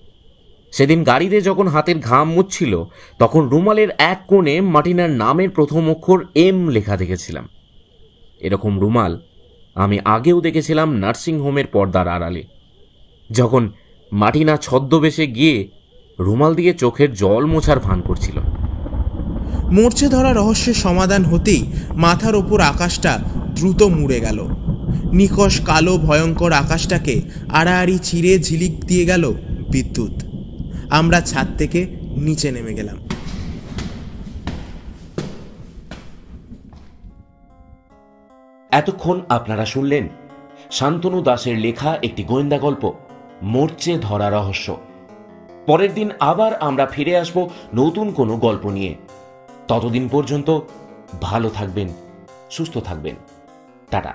সেদিন গাড়িতে যখন হাতের ঘাম মুছছিল তখন রুমালের এক কোণে মার্টিনার নামের প্রথম অক্ষর এম লেখা দেখেছিলাম। এরকম রুমাল আমি আগেও দেখেছিলাম নার্সিংহোমের পর্দার আড়ালে, যখন মার্টিনা ছদ্মবেশে গিয়ে রুমাল দিয়ে চোখের জল মোছার ভান করছিল।
মরচে ধরা রহস্যের সমাধান হতেই মাথার ওপর আকাশটা দ্রুত মুড়ে গেল। নিকষ কালো ভয়ঙ্কর আকাশটাকে আড়াআড়ি চিরে ঝিলিক দিয়ে গেল বিদ্যুৎ। আমরা ছাদ থেকে নিচে নেমে গেলাম।
এতক্ষণ আপনারা শুনলেন শান্তনু দাসের লেখা একটি গোয়েন্দা গল্প, মরচে ধরা রহস্য। পরের দিন আবার আমরা ফিরে আসব নতুন কোনো গল্প নিয়ে। ততদিন পর্যন্ত ভালো থাকবেন, সুস্থ থাকবেন। টাটা।